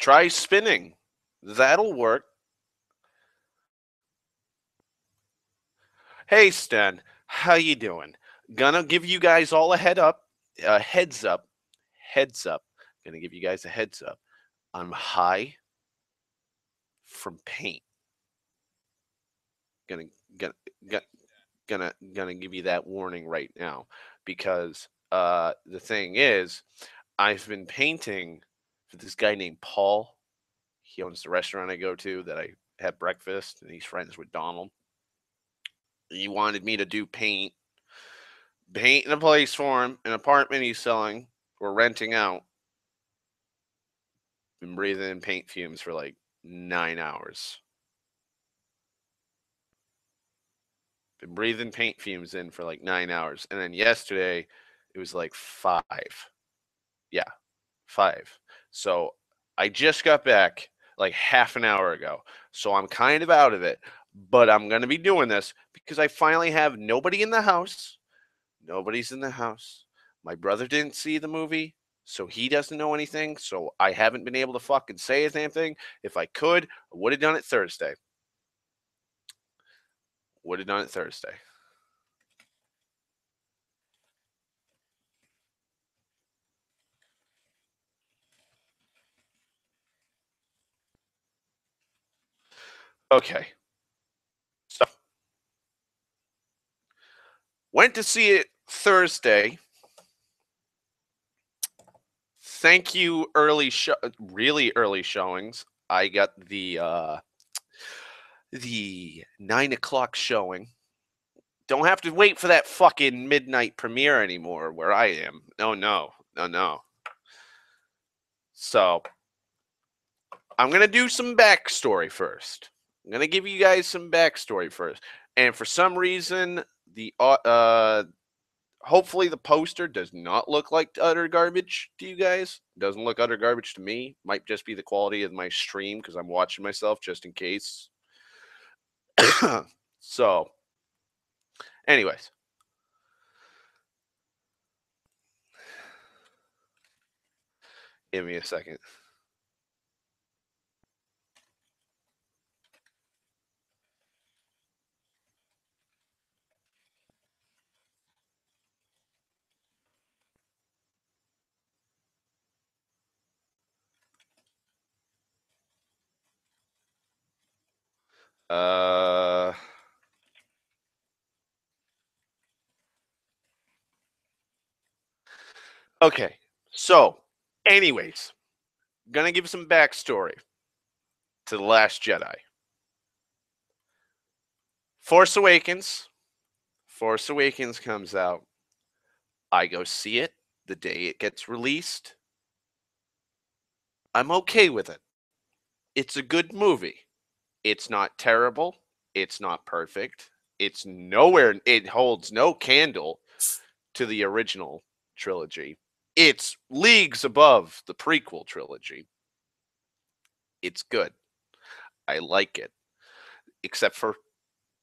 Try spinning. That'll work. Hey, Stan. How you doing? Gonna give you guys all a heads up, heads up. Gonna give you guys a heads up. I'm high from paint. Gonna gonna gonna gonna give you that warning right now because the thing is, I've been painting for this guy named Paul. He owns the restaurant I go to that I have breakfast, and he's friends with Donald. He wanted me to do paint in a place for him, an apartment he's selling or renting out. Been breathing in paint fumes for like 9 hours. Been breathing paint fumes in for like 9 hours. And then yesterday, it was like 5. Yeah, 5. So I just got back like half an hour ago. So I'm kind of out of it. But I'm going to be doing this because I finally have nobody in the house. Nobody's in the house. My brother didn't see the movie, so he doesn't know anything. So I haven't been able to fucking say anything. If I could, I would have done it Thursday. Would have done it Thursday. Okay. So went to see it Thursday. Thank you, really early showings. I got the 9 o'clock showing. Don't have to wait for that fucking midnight premiere anymore where I am. No. So I'm gonna do some backstory first. I'm gonna give you guys some backstory first. And for some reason, the hopefully the poster does not look like utter garbage to you guys. Doesn't look utter garbage to me. Might just be the quality of my stream because I'm watching myself just in case. So, anyways, give me a second. Uh, okay. So, anyways, gonna give some backstory to The Last Jedi. Force Awakens. Force Awakens comes out. I go see it the day it gets released. I'm okay with it. It's a good movie. It's not terrible. It's not perfect. It's nowhere, it holds no candle to the original trilogy. It's leagues above the prequel trilogy. It's good. I like it. Except for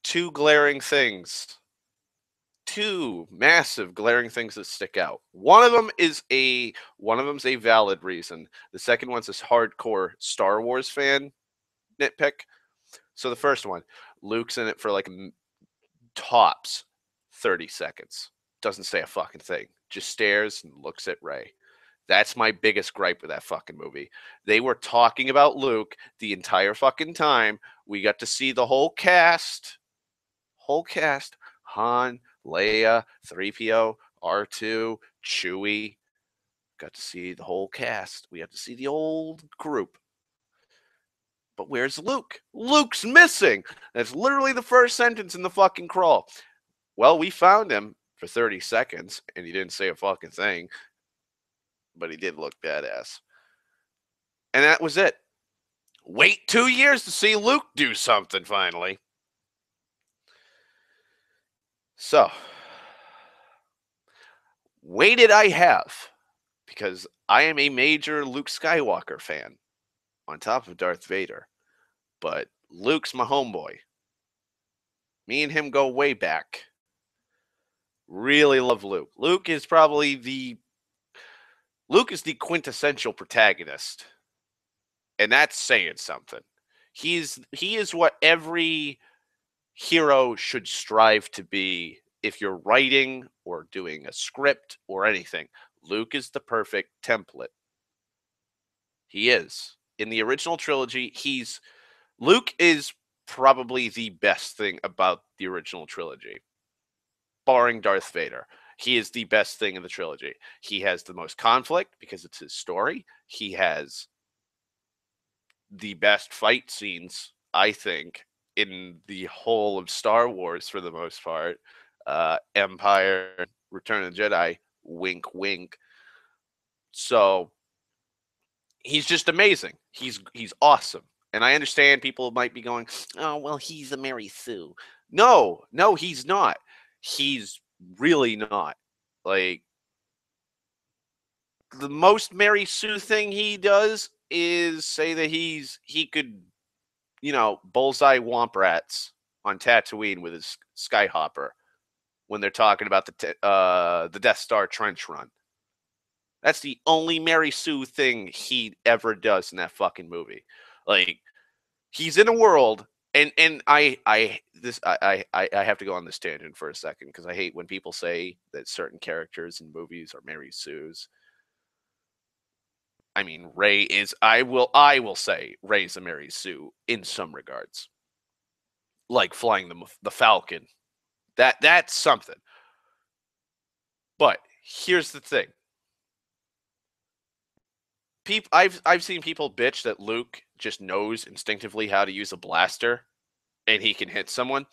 two glaring things. Two massive glaring things that stick out. One of them's a valid reason. The second one's this hardcore Star Wars fan nitpick. So the first one, Luke's in it for like tops 30 seconds. Doesn't say a fucking thing. Just stares and looks at Rey. That's my biggest gripe with that fucking movie. They were talking about Luke the entire fucking time. We got to see the whole cast. Whole cast. Han, Leia, 3PO, R2, Chewie. Got to see the whole cast. We got to see the old group. But where's Luke? Luke's missing. That's literally the first sentence in the fucking crawl. Well, we found him for 30 seconds, and he didn't say a fucking thing, but he did look badass. And that was it. Wait 2 years to see Luke do something finally. So, waited I have, because I am a major Luke Skywalker fan, on top of Darth Vader. But Luke's my homeboy. Me and him go way back. Really love Luke. Luke is the quintessential protagonist and that's saying something. He is what every hero should strive to be if you're writing or doing a script or anything. Luke is the perfect template. He is. In the original trilogy, Luke is probably the best thing about the original trilogy, barring Darth Vader. He is the best thing in the trilogy. He has the most conflict because it's his story. He has the best fight scenes, I think, in the whole of Star Wars for the most part. Empire, Return of the Jedi, wink, wink. So he's just amazing. He's awesome. And I understand people might be going, "Oh, well, he's a Mary Sue." No, no, he's not. He's really not. Like the most Mary Sue thing he does is say that he could, bullseye womp rats on Tatooine with his skyhopper when they're talking about the Death Star trench run. That's the only Mary Sue thing he ever does in that fucking movie. Like he's in a world, and I have to go on this tangent for a second because I hate when people say that certain characters in movies are Mary Sue's. I mean, Ray is. I will say Ray's a Mary Sue in some regards, like flying the Falcon. That's something. But here's the thing: I've seen people bitch that Luke just knows instinctively how to use a blaster and he can hit someone.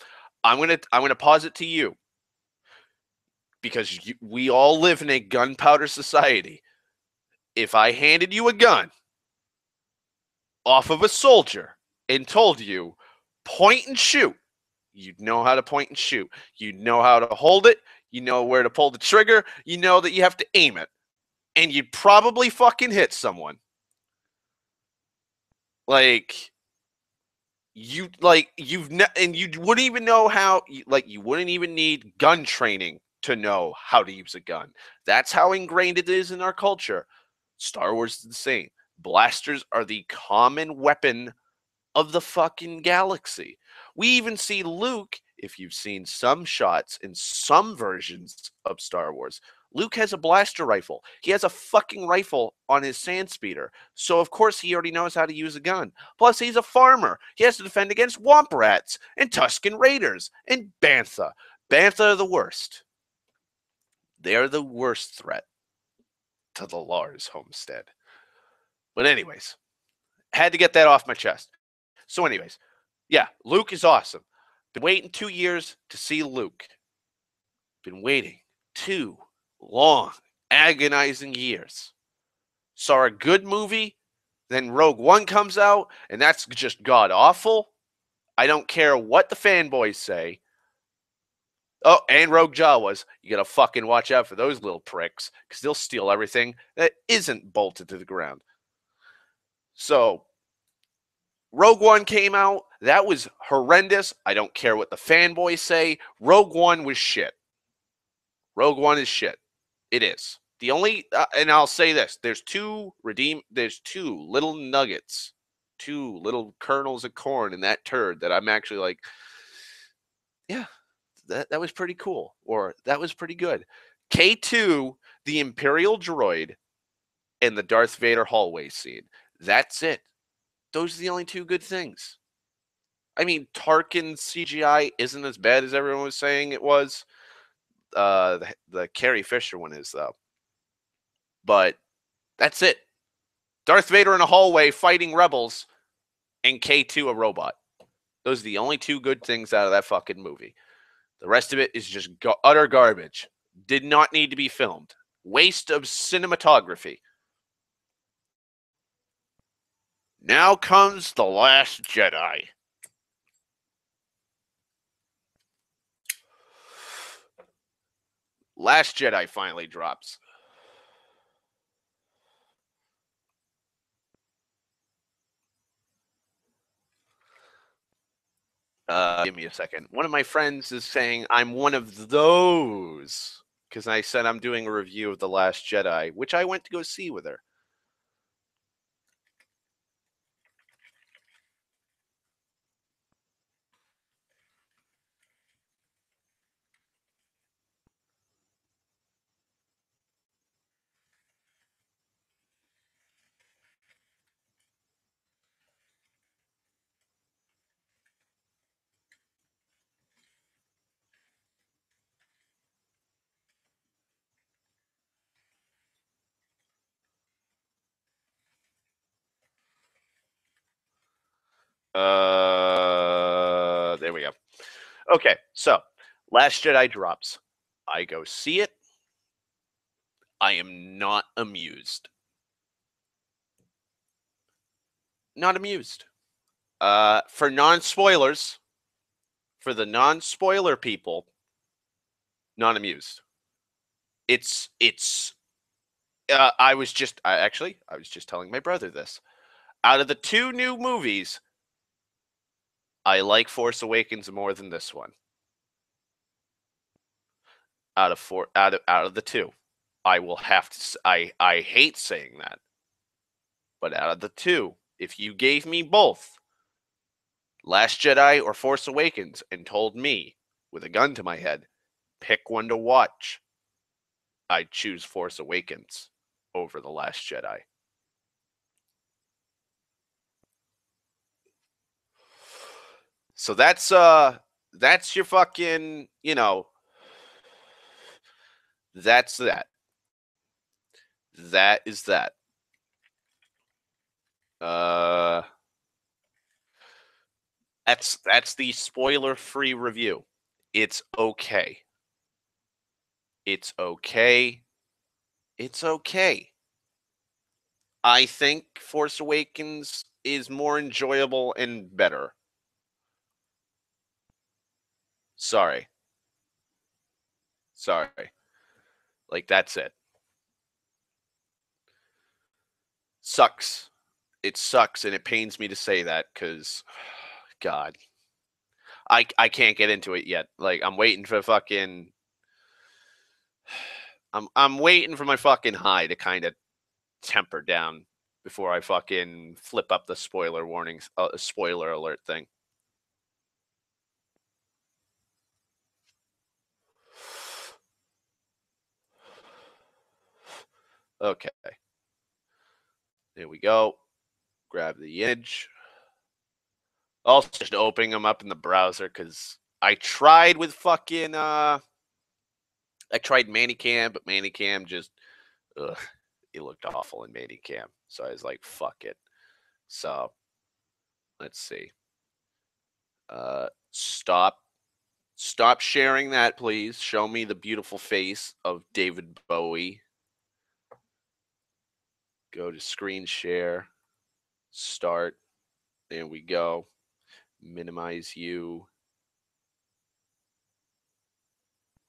I'm gonna pause it to you because we all live in a gunpowder society. If I handed you a gun off of a soldier and told you point and shoot, you'd know how to point and shoot. You'd know how to hold it. You know where to pull the trigger. You know that you have to aim it, and you'd probably fucking hit someone. Like and you wouldn't even know how. You wouldn't even need gun training to know how to use a gun. That's how ingrained it is in our culture. Star Wars is the same. Blasters are the common weapon of the fucking galaxy. We even see Luke, if you've seen some shots in some versions of Star Wars, Luke has a blaster rifle. He has a fucking rifle on his sand speeder. So, of course, he already knows how to use a gun. Plus, he's a farmer. He has to defend against Womp Rats and Tusken Raiders and Bantha. Bantha are the worst. They are the worst threat to the Lars homestead. But, anyways, had to get that off my chest. So, anyways, yeah, Luke is awesome. Been waiting 2 years to see Luke. Been waiting 2 long, agonizing years. Saw a good movie, then Rogue One comes out, and that's just god awful. I don't care what the fanboys say. Oh, and Rogue Jawas. You gotta fucking watch out for those little pricks, because they'll steal everything that isn't bolted to the ground. So, Rogue One came out. That was horrendous. I don't care what the fanboys say. Rogue One was shit. Rogue One is shit. It is. The only and I'll say this, there's two little nuggets, two little kernels of corn in that turd that I'm actually like, yeah, that was pretty cool, or that was pretty good. K2, the Imperial droid, and the Darth Vader hallway scene. That's it. Those are the only two good things. I mean, Tarkin's CGI isn't as bad as everyone was saying it was. The Carrie Fisher one is, though. But that's it. Darth Vader in a hallway fighting rebels, and K2 a robot. Those are the only two good things out of that fucking movie. The rest of it is just utter garbage. Did not need to be filmed. Waste of cinematography. Now comes The Last Jedi. Last Jedi finally drops. Give me a second. One of my friends is saying I'm one of those because I said I'm doing a review of The Last Jedi, which I went to go see with her. There we go. Okay, so Last Jedi drops. I go see it. I am not amused. Not amused. For non-spoilers, for the non-spoiler people, not amused. It's. I was just telling my brother this. Out of the two new movies, I like Force Awakens more than this one. Out of the two, I will have to. I hate saying that, but out of the two, if you gave me both, Last Jedi or Force Awakens, and told me with a gun to my head, pick one to watch, I'd choose Force Awakens over The Last Jedi. So that's your fucking, that's that. That is that. That's the spoiler-free review. It's okay. It's okay. It's okay. I think Force Awakens is more enjoyable and better. Sorry. Like, that's it. Sucks. It sucks, and it pains me to say that because, God, I can't get into it yet. Like, I'm waiting for fucking. I'm waiting for my fucking high to kind of temper down before I fucking flip up the spoiler warnings, spoiler alert thing. Okay. There we go. Grab the image. Also, just opening them up in the browser because I tried with fucking. I tried Manicam, but Manicam just. Ugh, it looked awful in Manicam. So I was like, fuck it. So let's see. Stop sharing that, please. Show me the beautiful face of David Bowie. Go to screen share. Start. There we go. Minimize you.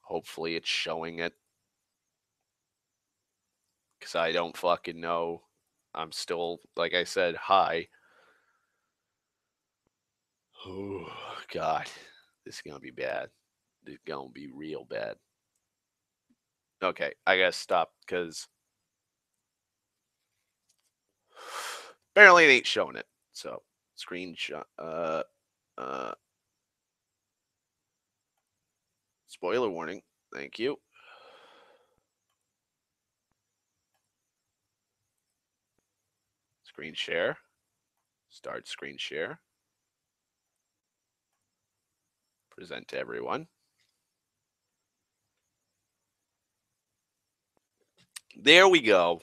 Hopefully it's showing it. Because I don't fucking know. I'm still, like I said, high. Oh, God. This is going to be bad. This is going to be real bad. Okay, I gotta stop because apparently it ain't showing it. So, screenshot. Spoiler warning. Thank you. Screen share. Start screen share. Present to everyone. There we go.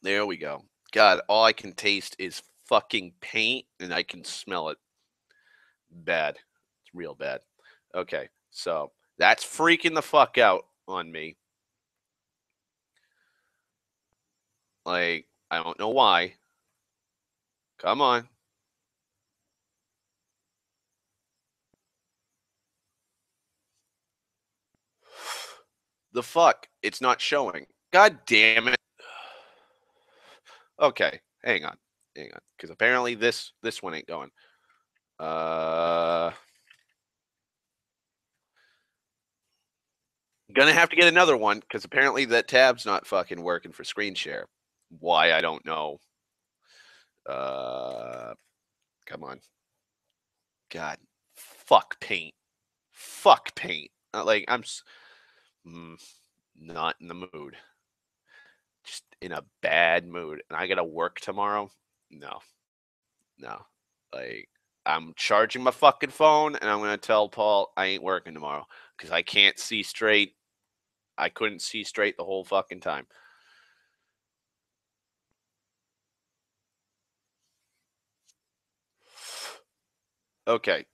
There we go. God, all I can taste is fucking paint and I can smell it. Bad. It's real bad. Okay, so that's freaking the fuck out on me. Like, I don't know why. Come on. The fuck? It's not showing. God damn it. Okay, hang on. Because apparently this one ain't going. Gonna have to get another one because apparently that tab's not fucking working for screen share. Why, I don't know. Come on. God, fuck paint. Fuck paint. Like, I'm not in the mood. Just in a bad mood. And I gotta work tomorrow. No. Like, I'm charging my fucking phone and I'm gonna tell Paul I ain't working tomorrow because I can't see straight. I couldn't see straight the whole fucking time. Okay,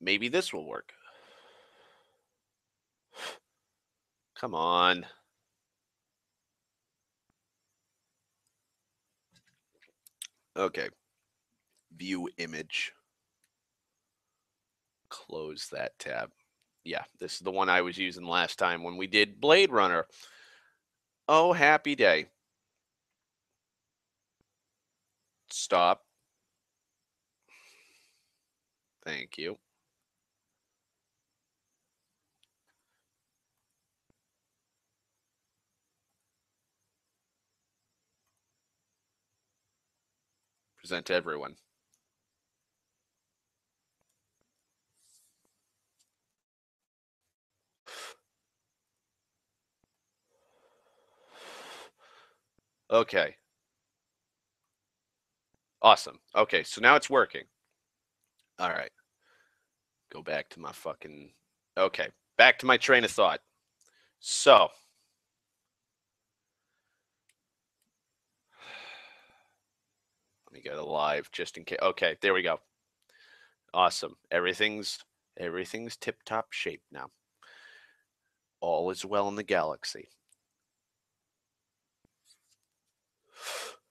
maybe this will work. Come on. Okay. View image. Close that tab. Yeah, this is the one I was using last time when we did Blade Runner. Oh, happy day. Stop. Thank you. Present to everyone. Okay. Awesome. Okay, so now it's working. All right. Go back to my fucking. Okay, back to my train of thought. So, let me get it live just in case. Okay, there we go. Awesome. Everything's tip top shape now. All is well in the galaxy.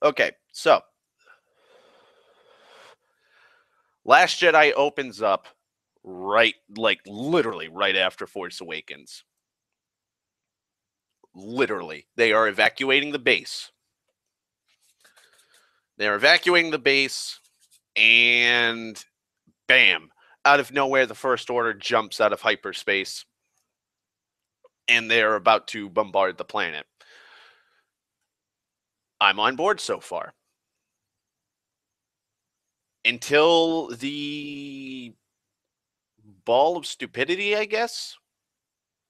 Okay, so Last Jedi opens up right, like literally right after Force Awakens. Literally, they are evacuating the base. They're evacuating the base, and bam, out of nowhere, the First Order jumps out of hyperspace, and they're about to bombard the planet. I'm on board so far. Until the ball of stupidity, I guess,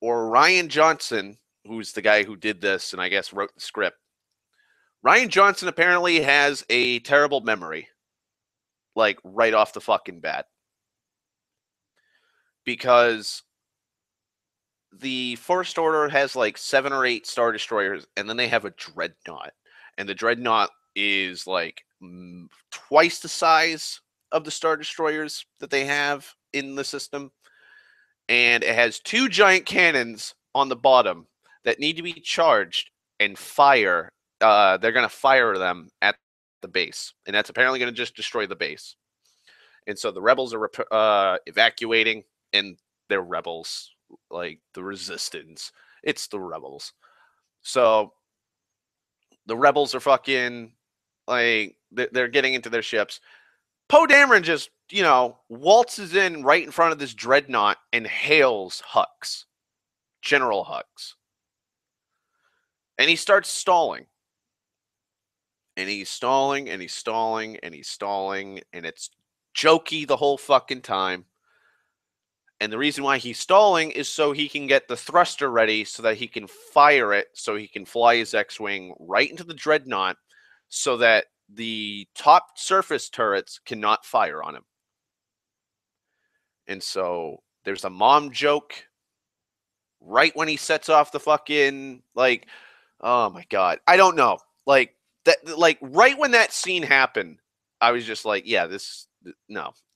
or Ryan Johnson, who's the guy who did this and I guess wrote the script. Ryan Johnson apparently has a terrible memory, like right off the fucking bat. Because the First Order has like 7 or 8 Star Destroyers, and then they have a Dreadnought. And the Dreadnought is like twice the size of the Star Destroyers that they have in the system. And it has 2 giant cannons on the bottom that need to be charged and fire. They're going to fire them at the base. And that's apparently going to just destroy the base. And so the rebels are evacuating, and they're rebels, like the resistance. It's the rebels. So the rebels are fucking like they're getting into their ships. Poe Dameron just waltzes in right in front of this dreadnought and hails Hux, General Hux, and he starts stalling. And he's stalling, and he's stalling, and he's stalling, and it's jokey the whole fucking time. And the reason why he's stalling is so he can get the thruster ready so that he can fire it, so he can fly his X-Wing right into the dreadnought so that the top surface turrets cannot fire on him. And so there's a mom joke right when he sets off the fucking, like, oh my God. I don't know. Like, that, like, right when that scene happened, I was just like, yeah, this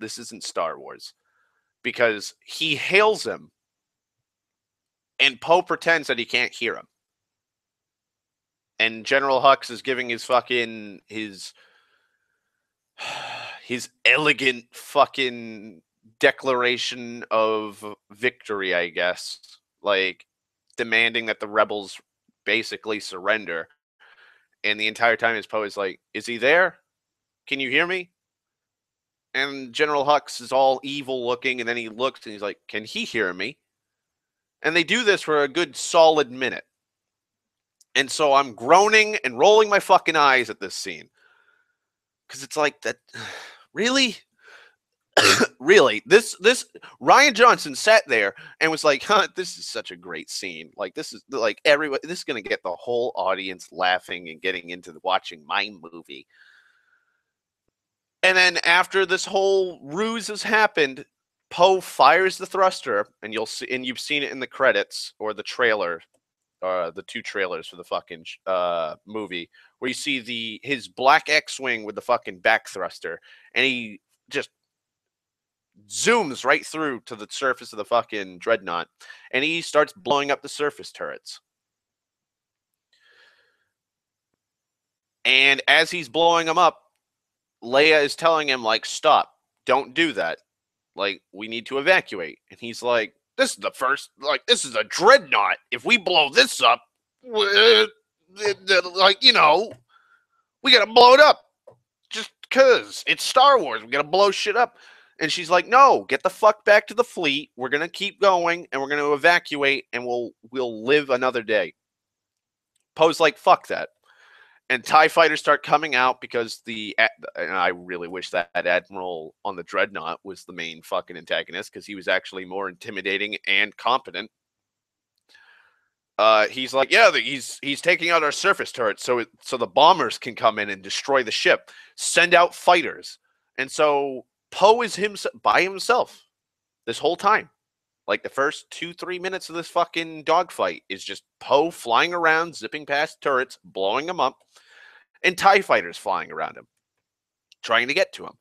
isn't Star Wars. Because he hails him, and Poe pretends that he can't hear him. And General Hux is giving his fucking his elegant fucking declaration of victory, I guess, like demanding that the rebels basically surrender. And the entire time his Poe is like, "Is he there? Can you hear me?" And General Hux is all evil looking, and then he looks and he's like, "Can he hear me?" And they do this for a good solid minute. And so I'm groaning and rolling my fucking eyes at this scene. Because it's like that. Really? Really? This Ryan Johnson sat there and was like, huh, this is such a great scene. Like, this is like everybody, this is going to get the whole audience laughing and getting into watching my movie. And then after this whole ruse has happened, Poe fires the thruster, and you'll see, and you've seen it in the credits or the trailer, the 2 trailers for the fucking movie, where you see his black X-wing with the fucking back thruster, and he just zooms right through to the surface of the fucking dreadnought, and he starts blowing up the surface turrets. And as he's blowing them up, Leia is telling him, like, stop, don't do that. Like, we need to evacuate. And he's like, this is the first, like, this is a dreadnought. If we blow this up, like, you know, we gotta blow it up. Just cause it's Star Wars. We gotta blow shit up. And she's like, no, get the fuck back to the fleet. We're gonna keep going and we're gonna evacuate and we'll live another day. Poe's like, fuck that. And TIE fighters start coming out because and I really wish that Admiral on the Dreadnought was the main fucking antagonist because he was actually more intimidating and competent. He's like, yeah, he's taking out our surface turrets so the bombers can come in and destroy the ship, send out fighters. And so Poe is by himself this whole time. Like the first 2-3 minutes of this fucking dogfight is just Poe flying around, zipping past turrets, blowing them up, and TIE fighters flying around him, trying to get to him.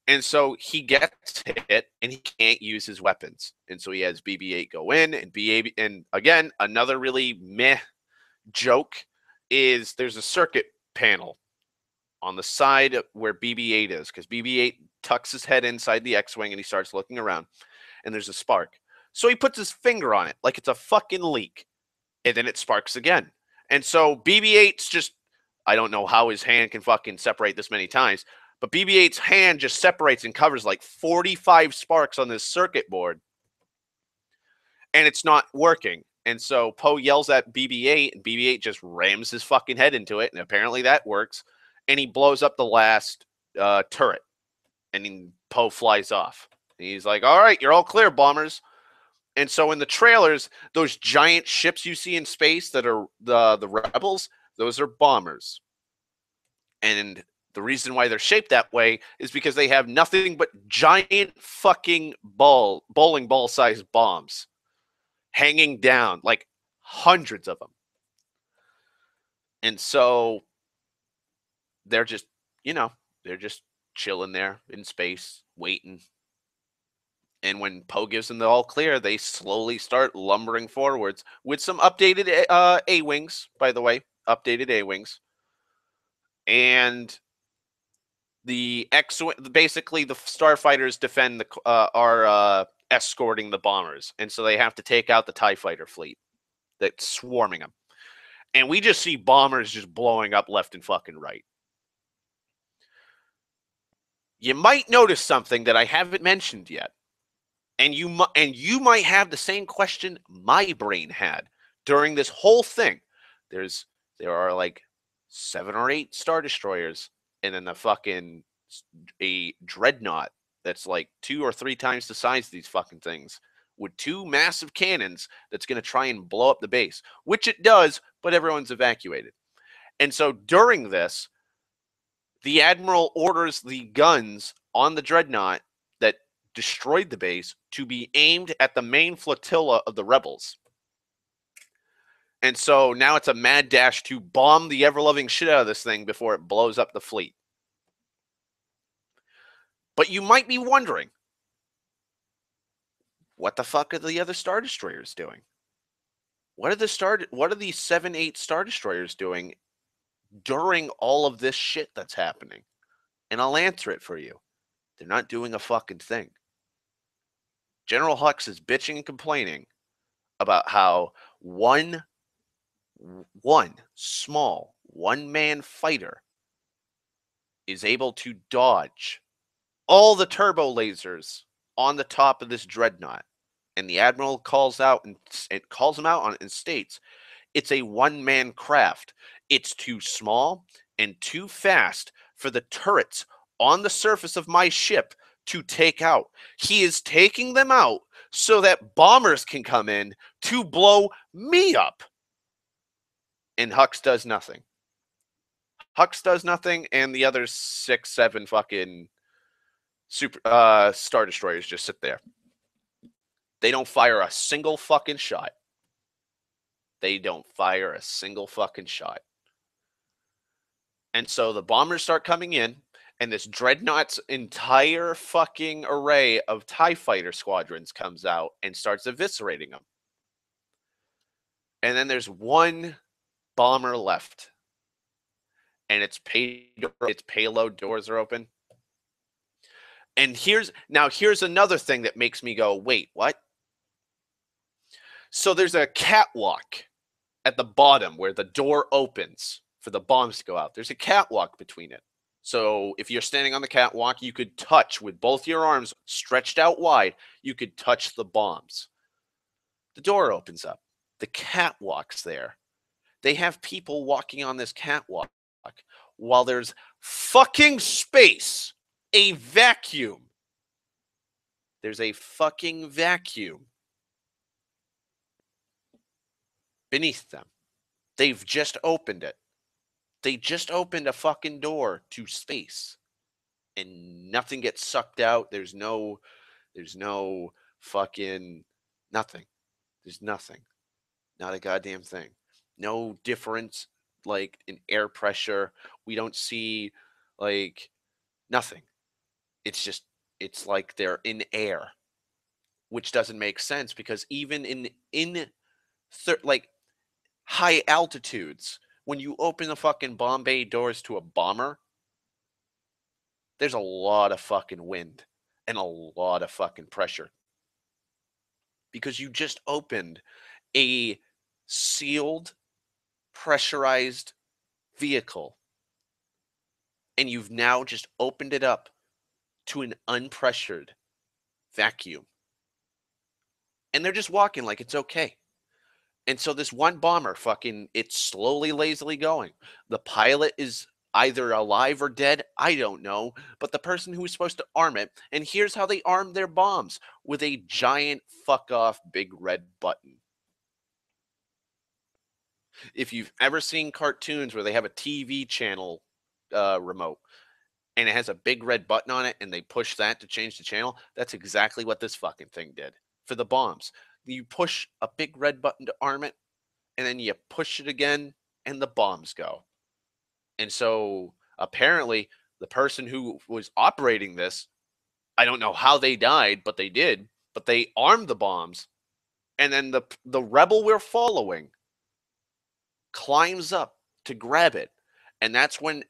And so he gets hit and he can't use his weapons. And so he has BB-8 go in, and BB-8, and again, another really meh joke is there's a circuit panel on the side where BB-8 is, because BB-8 tucks his head inside the X-Wing and he starts looking around, and there's a spark. So he puts his finger on it like it's a fucking leak, and then it sparks again. And so BB-8's just, I don't know how his hand can fucking separate this many times, but BB-8's hand just separates and covers like 45 sparks on this circuit board, and it's not working. And so Poe yells at BB-8, and BB-8 just rams his fucking head into it, and apparently that works. And he blows up the last turret, and Poe flies off. And he's like, all right, you're all clear, bombers. And so in the trailers, those giant ships you see in space that are the Rebels, those are bombers. And the reason why they're shaped that way is because they have nothing but giant fucking bowling ball sized bombs hanging down, like hundreds of them. And so they're just, they're just chilling there in space, waiting. And when Poe gives them the all clear, they slowly start lumbering forwards with some updated A-Wings, by the way, updated A-Wings. And basically the starfighters defend are escorting the bombers, and so they have to take out the TIE fighter fleet that's swarming them. And we just see bombers just blowing up left and fucking right. You might notice something that I haven't mentioned yet, and you might have the same question my brain had during this whole thing. There are like 7 or 8 Star Destroyers, and then a dreadnought that's like 2 or 3 times the size of these fucking things with 2 massive cannons that's going to try and blow up the base, which it does, but everyone's evacuated. And so during this, the Admiral orders the guns on the dreadnought that destroyed the base to be aimed at the main flotilla of the Rebels. And so now it's a mad dash to bomb the ever-loving shit out of this thing before it blows up the fleet. But you might be wondering, what the fuck are the other Star Destroyers doing? What are these 7, 8 Star Destroyers doing during all of this shit that's happening? And I'll answer it for you. They're not doing a fucking thing. General Hux is bitching and complaining about how one small one-man fighter is able to dodge all the turbo lasers on the top of this dreadnought. And the Admiral calls him out on it and states, it's a one-man craft. It's too small and too fast for the turrets on the surface of my ship to take out. He is taking them out so that bombers can come in to blow me up. And Hux does nothing. And the other 6, 7 fucking Star Destroyers just sit there. They don't fire a single fucking shot. And so the bombers start coming in, And this dreadnought's entire fucking array of TIE fighter squadrons comes out and starts eviscerating them. And then there's one bomber left. And its payload doors are open. And here's another thing that makes me go, wait, what? So there's a catwalk at the bottom where the door opens for the bombs to go out. There's a catwalk between it. So if you're standing on the catwalk, you could touch with both your arms stretched out wide, you could touch the bombs. The door opens up. The catwalk's there. They have people walking on this catwalk while there's fucking space, a vacuum. There's a fucking vacuum beneath them. They've just opened it. They just opened a fucking door to space. And nothing gets sucked out. There's no fucking nothing. There's nothing. Not a goddamn thing. No difference like in air pressure. We don't see like nothing. It's like they're in air, which doesn't make sense because even in like high altitudes, when you open the fucking bomb bay doors to a bomber, there's a lot of fucking wind and a lot of fucking pressure because you just opened a sealed, pressurized vehicle and you've now just opened it up to an unpressured vacuum. And they're just walking like it's okay. And so this one bomber it's slowly, lazily going. The pilot is either alive or dead. I don't know. But the person who was supposed to arm it, and here's how they armed their bombs with a giant fuck off big red button. If you've ever seen cartoons where they have a TV channel remote and it has a big red button on it and they push that to change the channel, that's exactly what this fucking thing did for the bombs. You push a big red button to arm it, and then you push it again, and the bombs go. And so apparently, the person who was operating this, I don't know how they died, but they did. But they armed the bombs, and then the rebel we're following climbs up to grab it, and that's when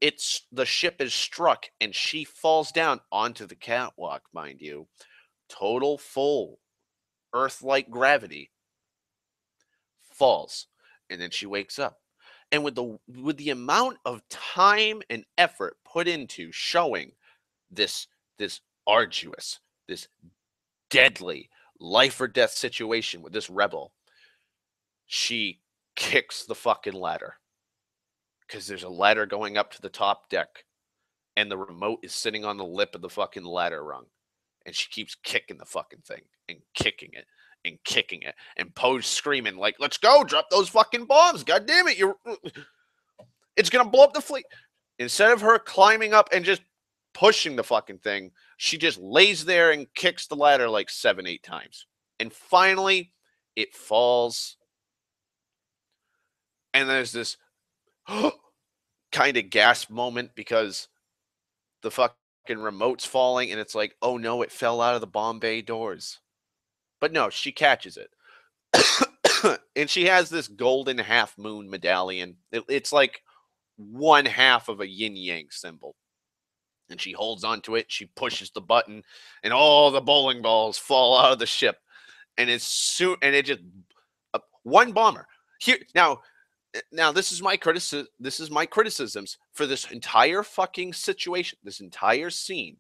the ship is struck, and she falls down onto the catwalk, mind you, total full Earth-like gravity, falls, and then she wakes up. And with the amount of time and effort put into showing this arduous, this deadly life or death situation with this rebel, she kicks the fucking ladder because there's a ladder going up to the top deck, and the remote is sitting on the lip of the fucking ladder rung, and she keeps kicking the fucking thing and kicking it and kicking it, and Poe's screaming like, "Let's go! Drop those fucking bombs! God damn it! It's gonna blow up the fleet!" Instead of her climbing up and just pushing the fucking thing, she just lays there and kicks the ladder like 7, 8 times, and finally, it falls. And there's this kind of gasp moment because the fucking remote's falling, and it's like, oh no, it fell out of the bomb bay doors. But no, she catches it. And she has this golden half moon medallion. It's like one half of a yin yang symbol. And she holds onto it. She pushes the button, and all the bowling balls fall out of the ship. And it just one bomber here now. This is my criticisms for this entire fucking situation, this entire scene,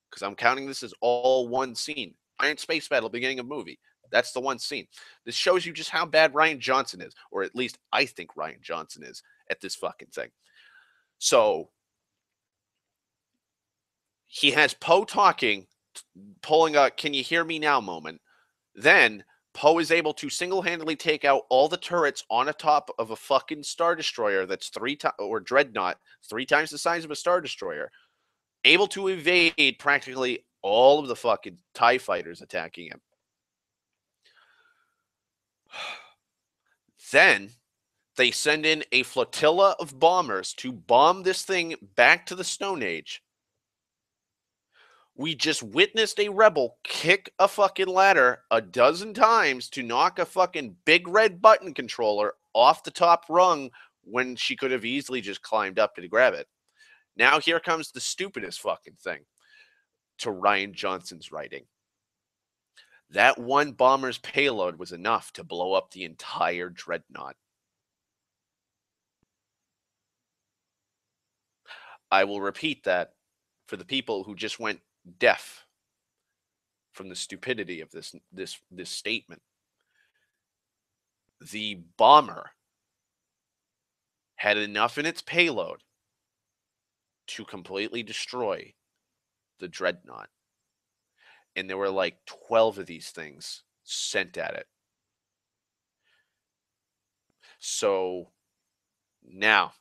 because I'm counting this as all one scene. Giant space battle, beginning of movie. That's the one scene. This shows you just how bad Rian Johnson is, or at least I think Rian Johnson is at this fucking thing. So he has Poe talking, pulling a "can you hear me now" moment. Then Poe is able to single-handedly take out all the turrets on a top of a fucking Star Destroyer that's or Dreadnought, 3 times the size of a Star Destroyer, able to evade practically all of the fucking TIE fighters attacking him. Then they send in a flotilla of bombers to bomb this thing back to the Stone Age. We just witnessed a rebel kick a fucking ladder a dozen times to knock a fucking big red button controller off the top rung when she could have easily just climbed up to grab it. Now here comes the stupidest fucking thing to Rian Johnson's writing. That one bomber's payload was enough to blow up the entire dreadnought. I will repeat that for the people who just went deaf from the stupidity of this statement. The bomber had enough in its payload to completely destroy the dreadnought. And there were like 12 of these things sent at it. So now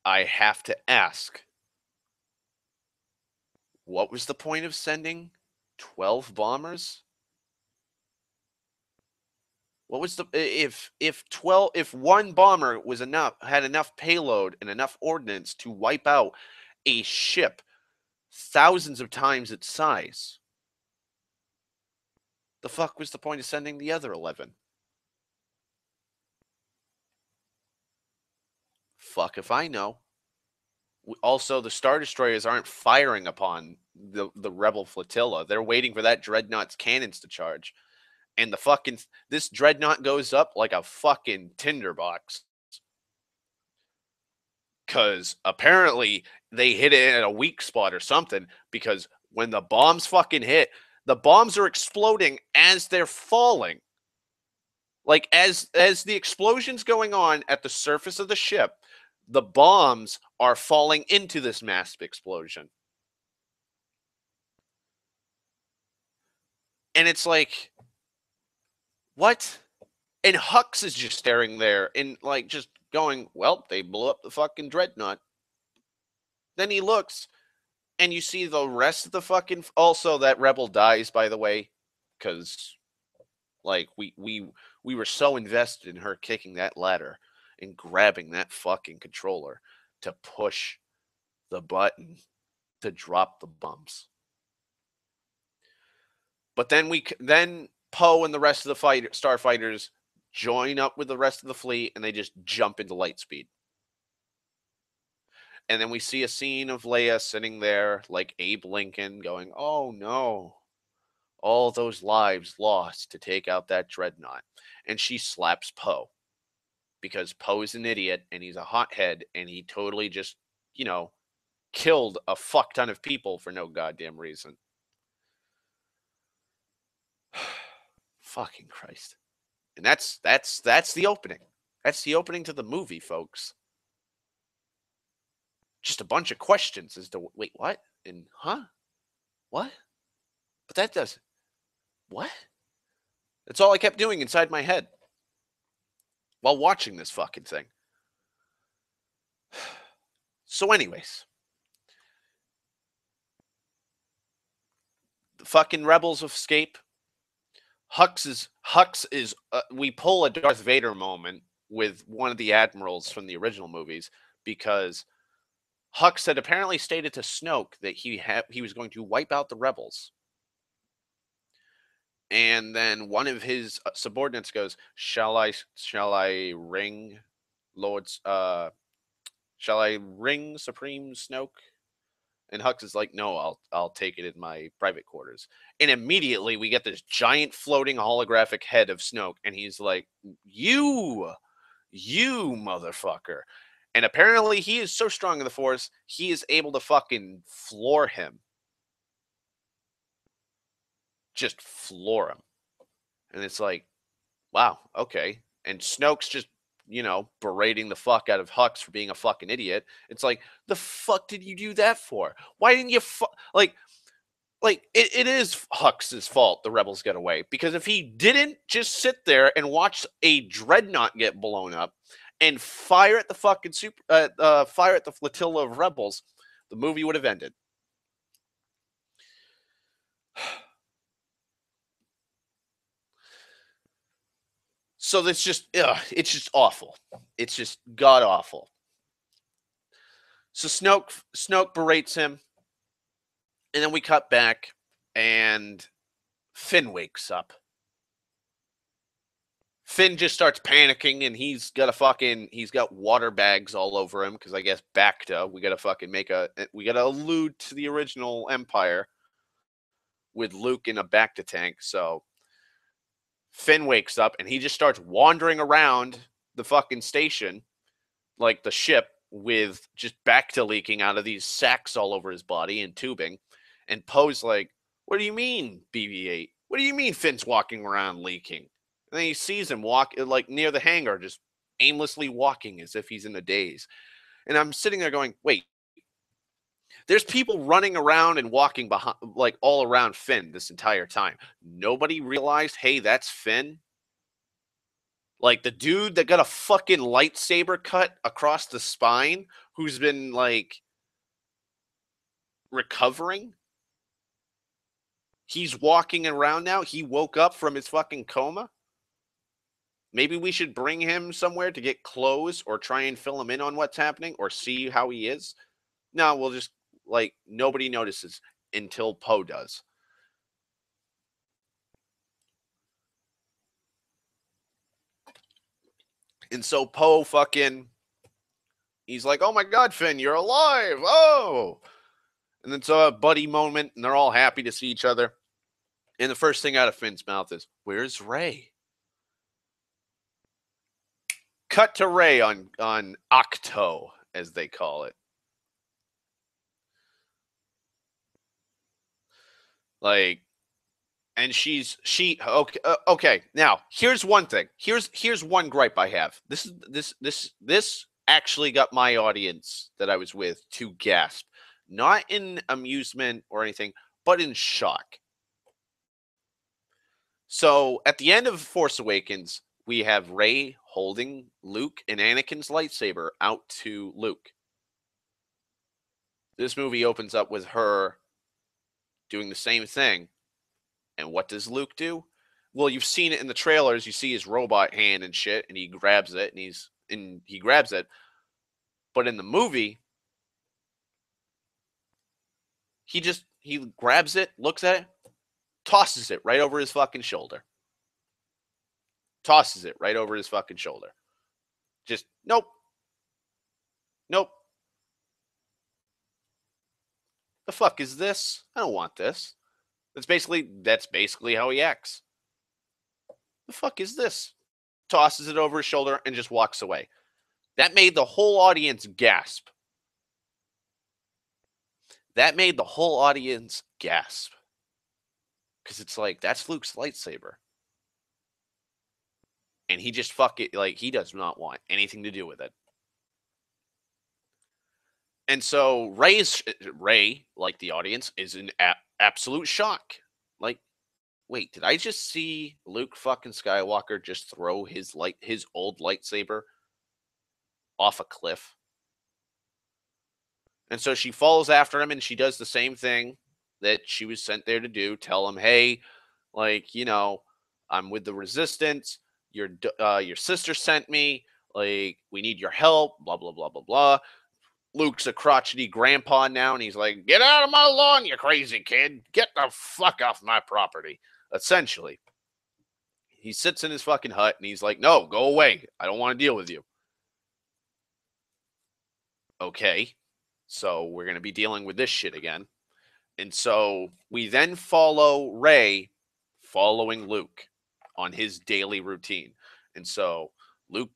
I have to ask, what was the point of sending 12 bombers? What was the if one bomber was had enough payload and enough ordnance to wipe out a ship thousands of times its size? The fuck was the point of sending the other 11? Fuck if I know. Also, the Star Destroyers aren't firing upon the Rebel flotilla. They're waiting for that dreadnought's cannons to charge. And this dreadnought goes up like a fucking tinderbox. Because apparently they hit it at a weak spot or something. Because when the bombs fucking hit, the bombs are exploding as they're falling. Like as the explosion's going on at the surface of the ship, the bombs are falling into this massive explosion. And it's like, what? And Hux is just staring there and like just going, well, they blew up the fucking dreadnought. Then he looks and you see the rest of the fucking. Also, that rebel dies, by the way, because like we were so invested in her kicking that ladder and grabbing that fucking controller to push the button to drop the bombs. But then Poe and the rest of the starfighters join up with the rest of the fleet and they just jump into light speed. And then we see a scene of Leia sitting there like Abe Lincoln going, "Oh no, all those lives lost to take out that dreadnought." And she slaps Poe because Poe's an idiot and he's a hothead and he totally just, killed a fuck ton of people for no goddamn reason. Fucking Christ. And that's the opening. That's the opening to the movie, folks. Just a bunch of questions as to, wait, what? And huh? What? But that doesn't. What? That's all I kept doing inside my head while watching this fucking thing. So anyways, the fucking rebels escape. Hux is we pull a Darth Vader moment with one of the admirals from the original movies because Hux had apparently stated to Snoke that he was going to wipe out the rebels. And then one of his subordinates goes, "Shall I ring shall I ring Supreme Snoke?" And Hux is like, "No, I'll take it in my private quarters." And immediately we get this giant floating holographic head of Snoke, and he's like, You motherfucker. And apparently he is so strong in the Force, he is able to fucking floor him. Just floor him. And it's like, wow, okay. And Snoke's just, berating the fuck out of Hux for being a fucking idiot. It's like, the fuck did you do that for? Why didn't you it is Hux's fault the rebels get away, because if he didn't just sit there and watch a dreadnought get blown up and fire at the fucking fire at the flotilla of rebels, the movie would have ended. So it's just awful. It's just god awful. So Snoke berates him. And then we cut back, and Finn wakes up. Finn just starts panicking, and he's got water bags all over him because I guess Bacta. We gotta allude to the original Empire with Luke in a Bacta tank. So Finn wakes up and he just starts wandering around the fucking station, like the ship, with just Bacta leaking out of these sacks all over his body and tubing. And Poe's like, "What do you mean, BB-8? What do you mean Finn's walking around leaking?" And then he sees him walk like near the hangar, just aimlessly walking as if he's in a daze. And I'm sitting there going, "Wait, there's people running around and walking behind, like all around Finn this entire time. Nobody realized, hey, that's Finn." Like the dude that got a fucking lightsaber cut across the spine, who's been like recovering. He's walking around now. He woke up from his fucking coma. Maybe we should bring him somewhere to get clothes or try and fill him in on what's happening or see how he is. No, we'll just, like, nobody notices until Poe does. And so Poe he's like, "Oh my God, Finn, you're alive. Oh." And it's a buddy moment, and they're all happy to see each other. And the first thing out of Finn's mouth is, "Where's Rey?" Cut to Rey on Octo, as they call it. Like, and okay. Now, here's one thing. Here's one gripe I have. This actually got my audience that I was with to gasp, not in amusement or anything, but in shock. So at the end of Force Awakens, we have Rey holding Luke and Anakin's lightsaber out to Luke. This movie opens up with her doing the same thing. And what does Luke do? Well, you've seen it in the trailers. You see his robot hand and shit, and he grabs it, and he grabs it. But in the movie, he grabs it, looks at it, tosses it right over his fucking shoulder. Tosses it right over his fucking shoulder. Just nope. Nope. The fuck is this? I don't want this. That's basically how he acts. The fuck is this? Tosses it over his shoulder and just walks away. That made the whole audience gasp. Because it's like, that's Luke's lightsaber. And he just he does not want anything to do with it. And so Rey, like the audience, is in absolute shock. Like, wait, did I just see Luke fucking Skywalker just throw his old lightsaber off a cliff? And so she follows after him, and she does the same thing that she was sent there to do. Tell him, hey, like, I'm with the Resistance. Your sister sent me. Like, we need your help. Blah blah blah blah blah. Luke's a crotchety grandpa now, and he's like, "Get out of my lawn, you crazy kid! Get the fuck off my property!" Essentially, he sits in his fucking hut, and he's like, "No, go away. I don't want to deal with you." Okay, so we're gonna be dealing with this shit again. And so we then follow Rey following Luke on his daily routine. And so Luke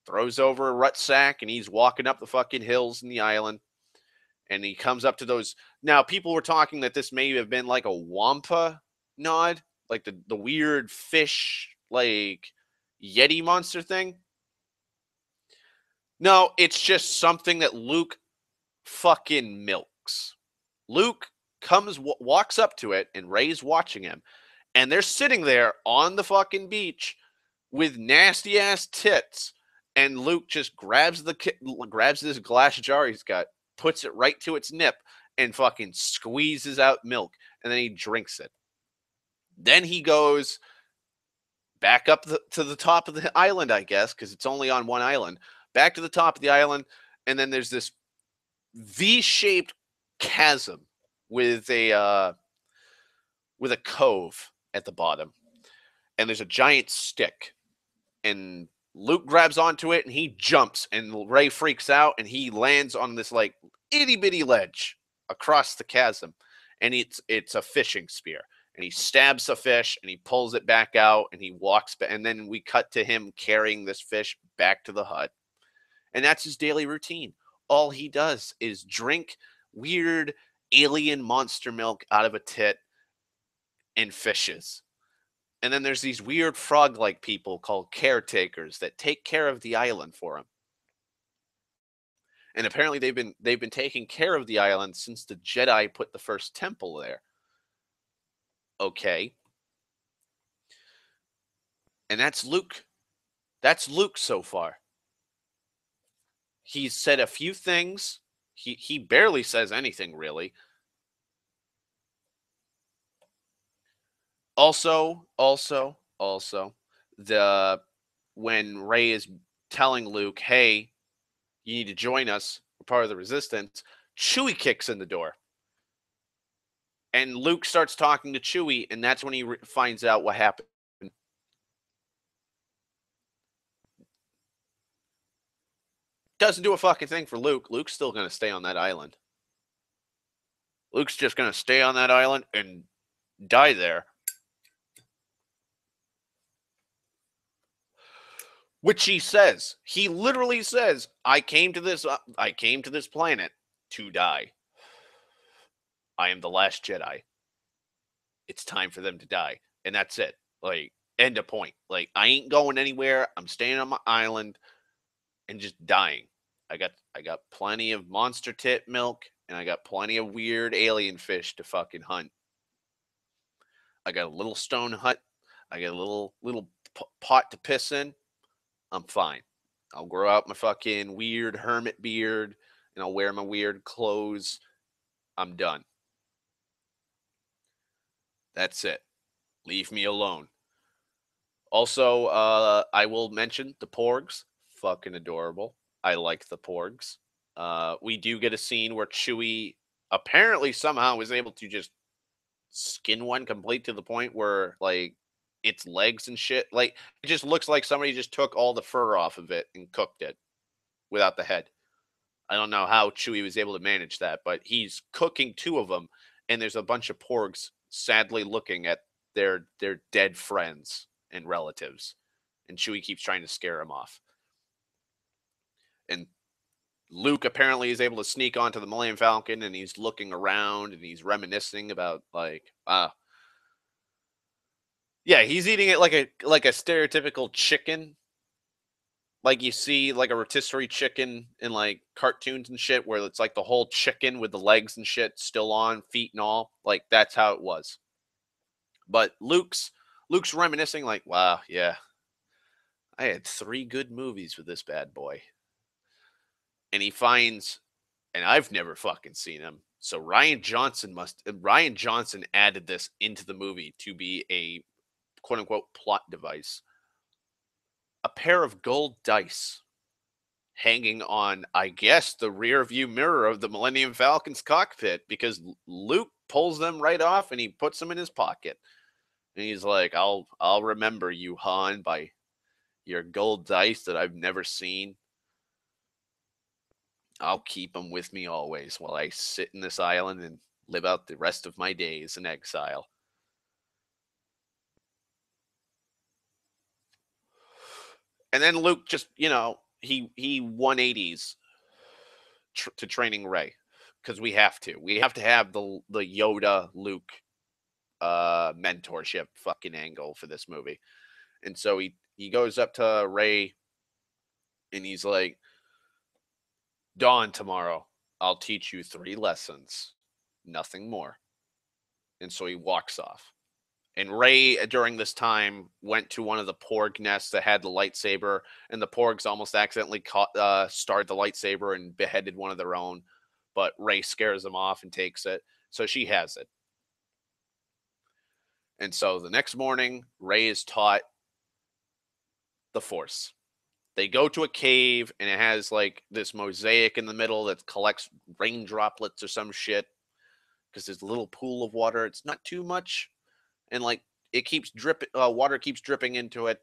throws over a rut sack, and he's walking up the fucking hills in the island. And he comes up to those. Now, people were talking that this may have been like a Wampa nod, like the weird fish, like Yeti monster thing. No, it's just something that Luke fucking milks. Luke walks up to it, and Rey's watching him. And they're sitting there on the fucking beach with nasty ass tits. And Luke just grabs this glass jar he's got, puts it right to its nip, and fucking squeezes out milk. And then he drinks it. Then he goes back up to the top of the island, I guess, because it's only on one island. Back to the top of the island. And then there's this V-shaped chasm with a cove at the bottom, and there's a giant stick, and Luke grabs onto it and he jumps, and Rey freaks out and he lands on this like itty bitty ledge across the chasm, and it's a fishing spear, and he stabs a fish and he pulls it back out and he walks back, and then we cut to him carrying this fish back to the hut, and that's his daily routine. All he does is drink weird alien monster milk out of a tit and fishes. And then there's these weird frog-like people called caretakers that take care of the island for him. And apparently they've been taking care of the island since the Jedi put the first temple there. Okay. And that's Luke. That's Luke so far. He's said a few things. He barely says anything really. Also, the when Rey is telling Luke, "Hey, you need to join us. We're part of the Resistance," Chewie kicks in the door, and Luke starts talking to Chewie, and that's when he finds out what happened. Doesn't do a fucking thing for Luke. Luke's still gonna stay on that island. Luke's just gonna stay on that island and die there. Which he says. He literally says, I came to this planet to die. I am the last Jedi. It's time for them to die. And that's it. Like, end of point. Like, I ain't going anywhere. I'm staying on my island and just dying. I got plenty of monster tit milk, and I got plenty of weird alien fish to fucking hunt. I got a little stone hut. I got a little pot to piss in. I'm fine. I'll grow out my fucking weird hermit beard, and I'll wear my weird clothes. I'm done. That's it. Leave me alone. Also, I will mention the Porgs. Fucking adorable. I like the Porgs. We do get a scene where Chewie apparently somehow was able to just skin one complete to the point where, like, its legs and shit, like, it just looks like somebody just took all the fur off of it and cooked it without the head. I don't know how Chewie was able to manage that, but he's cooking two of them, and there's a bunch of Porgs sadly looking at their dead friends and relatives, and Chewie keeps trying to scare him off. And Luke apparently is able to sneak onto the Millennium Falcon, and he's looking around and he's reminiscing about, like, yeah, he's eating it like a stereotypical chicken, like you see like a rotisserie chicken in like cartoons and shit, where it's like the whole chicken with the legs and shit still on, feet and all. Like, that's how it was. But Luke's reminiscing, like, wow, yeah, I had 3 good movies with this bad boy. And he finds, and I've never fucking seen him. So Ryan Johnson added this into the movie to be a quote unquote plot device. A pair of gold dice hanging on, I guess, the rear view mirror of the Millennium Falcon's cockpit, because Luke pulls them right off and he puts them in his pocket. And he's like, I'll remember you, Han, by your gold dice that I've never seen. I'll keep them with me always while I sit in this island and live out the rest of my days in exile. And then Luke just, he 180s to training Rey, because we have to. We have to have the Yoda Luke mentorship fucking angle for this movie. And so he goes up to Rey and he's like, dawn tomorrow, I'll teach you 3 lessons, nothing more. And so he walks off. And Rey, during this time, went to one of the Porg nests that had the lightsaber, and the Porgs almost accidentally started the lightsaber and beheaded one of their own. But Rey scares them off and takes it, so she has it. And so the next morning, Rey is taught the Force. They go to a cave, and it has like this mosaic in the middle that collects rain droplets or some shit, because there's a little pool of water. It's not too much, and like it keeps dripping, water keeps dripping into it.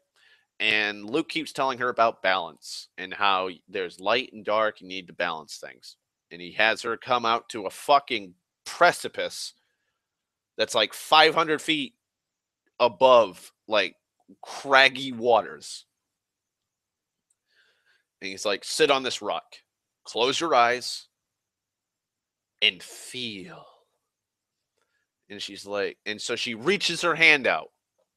And Luke keeps telling her about balance and how there's light and dark. You need to balance things. And he has her come out to a fucking precipice that's like 500 feet above like craggy waters. And he's like, sit on this rock, close your eyes, and feel. And she's like, and so she reaches her hand out.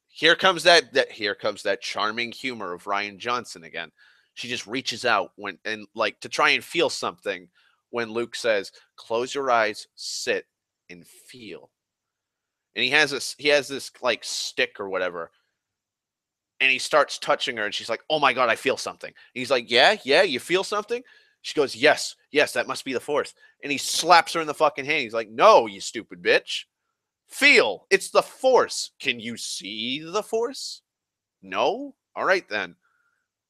Here comes that charming humor of Ryan Johnson again. She just reaches out when and like to try and feel something when Luke says, close your eyes, sit, and feel. And he has this like stick or whatever, and he starts touching her, and she's like, oh my god, I feel something. And he's like, yeah, you feel something? She goes, yes, that must be the force. And he slaps her in the fucking hand. He's like, no, you stupid bitch. Feel. It's the force. Can you see the force? No? All right then.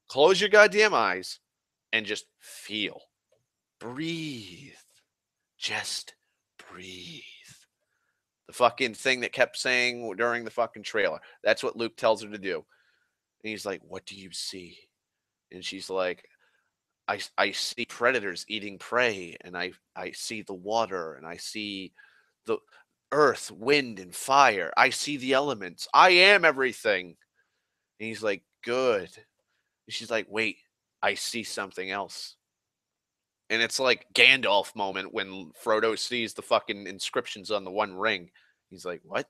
Close your goddamn eyes and just feel. Breathe. Just breathe. The fucking thing that kept saying during the fucking trailer. That's what Luke tells her to do. And he's like, what do you see? And she's like, I see predators eating prey, and I see the water, and I see the earth, wind, and fire. I see the elements. I am everything. And he's like, good. And she's like, wait, I see something else. And it's like Gandalf moment when Frodo sees the fucking inscriptions on the One Ring. He's like, what?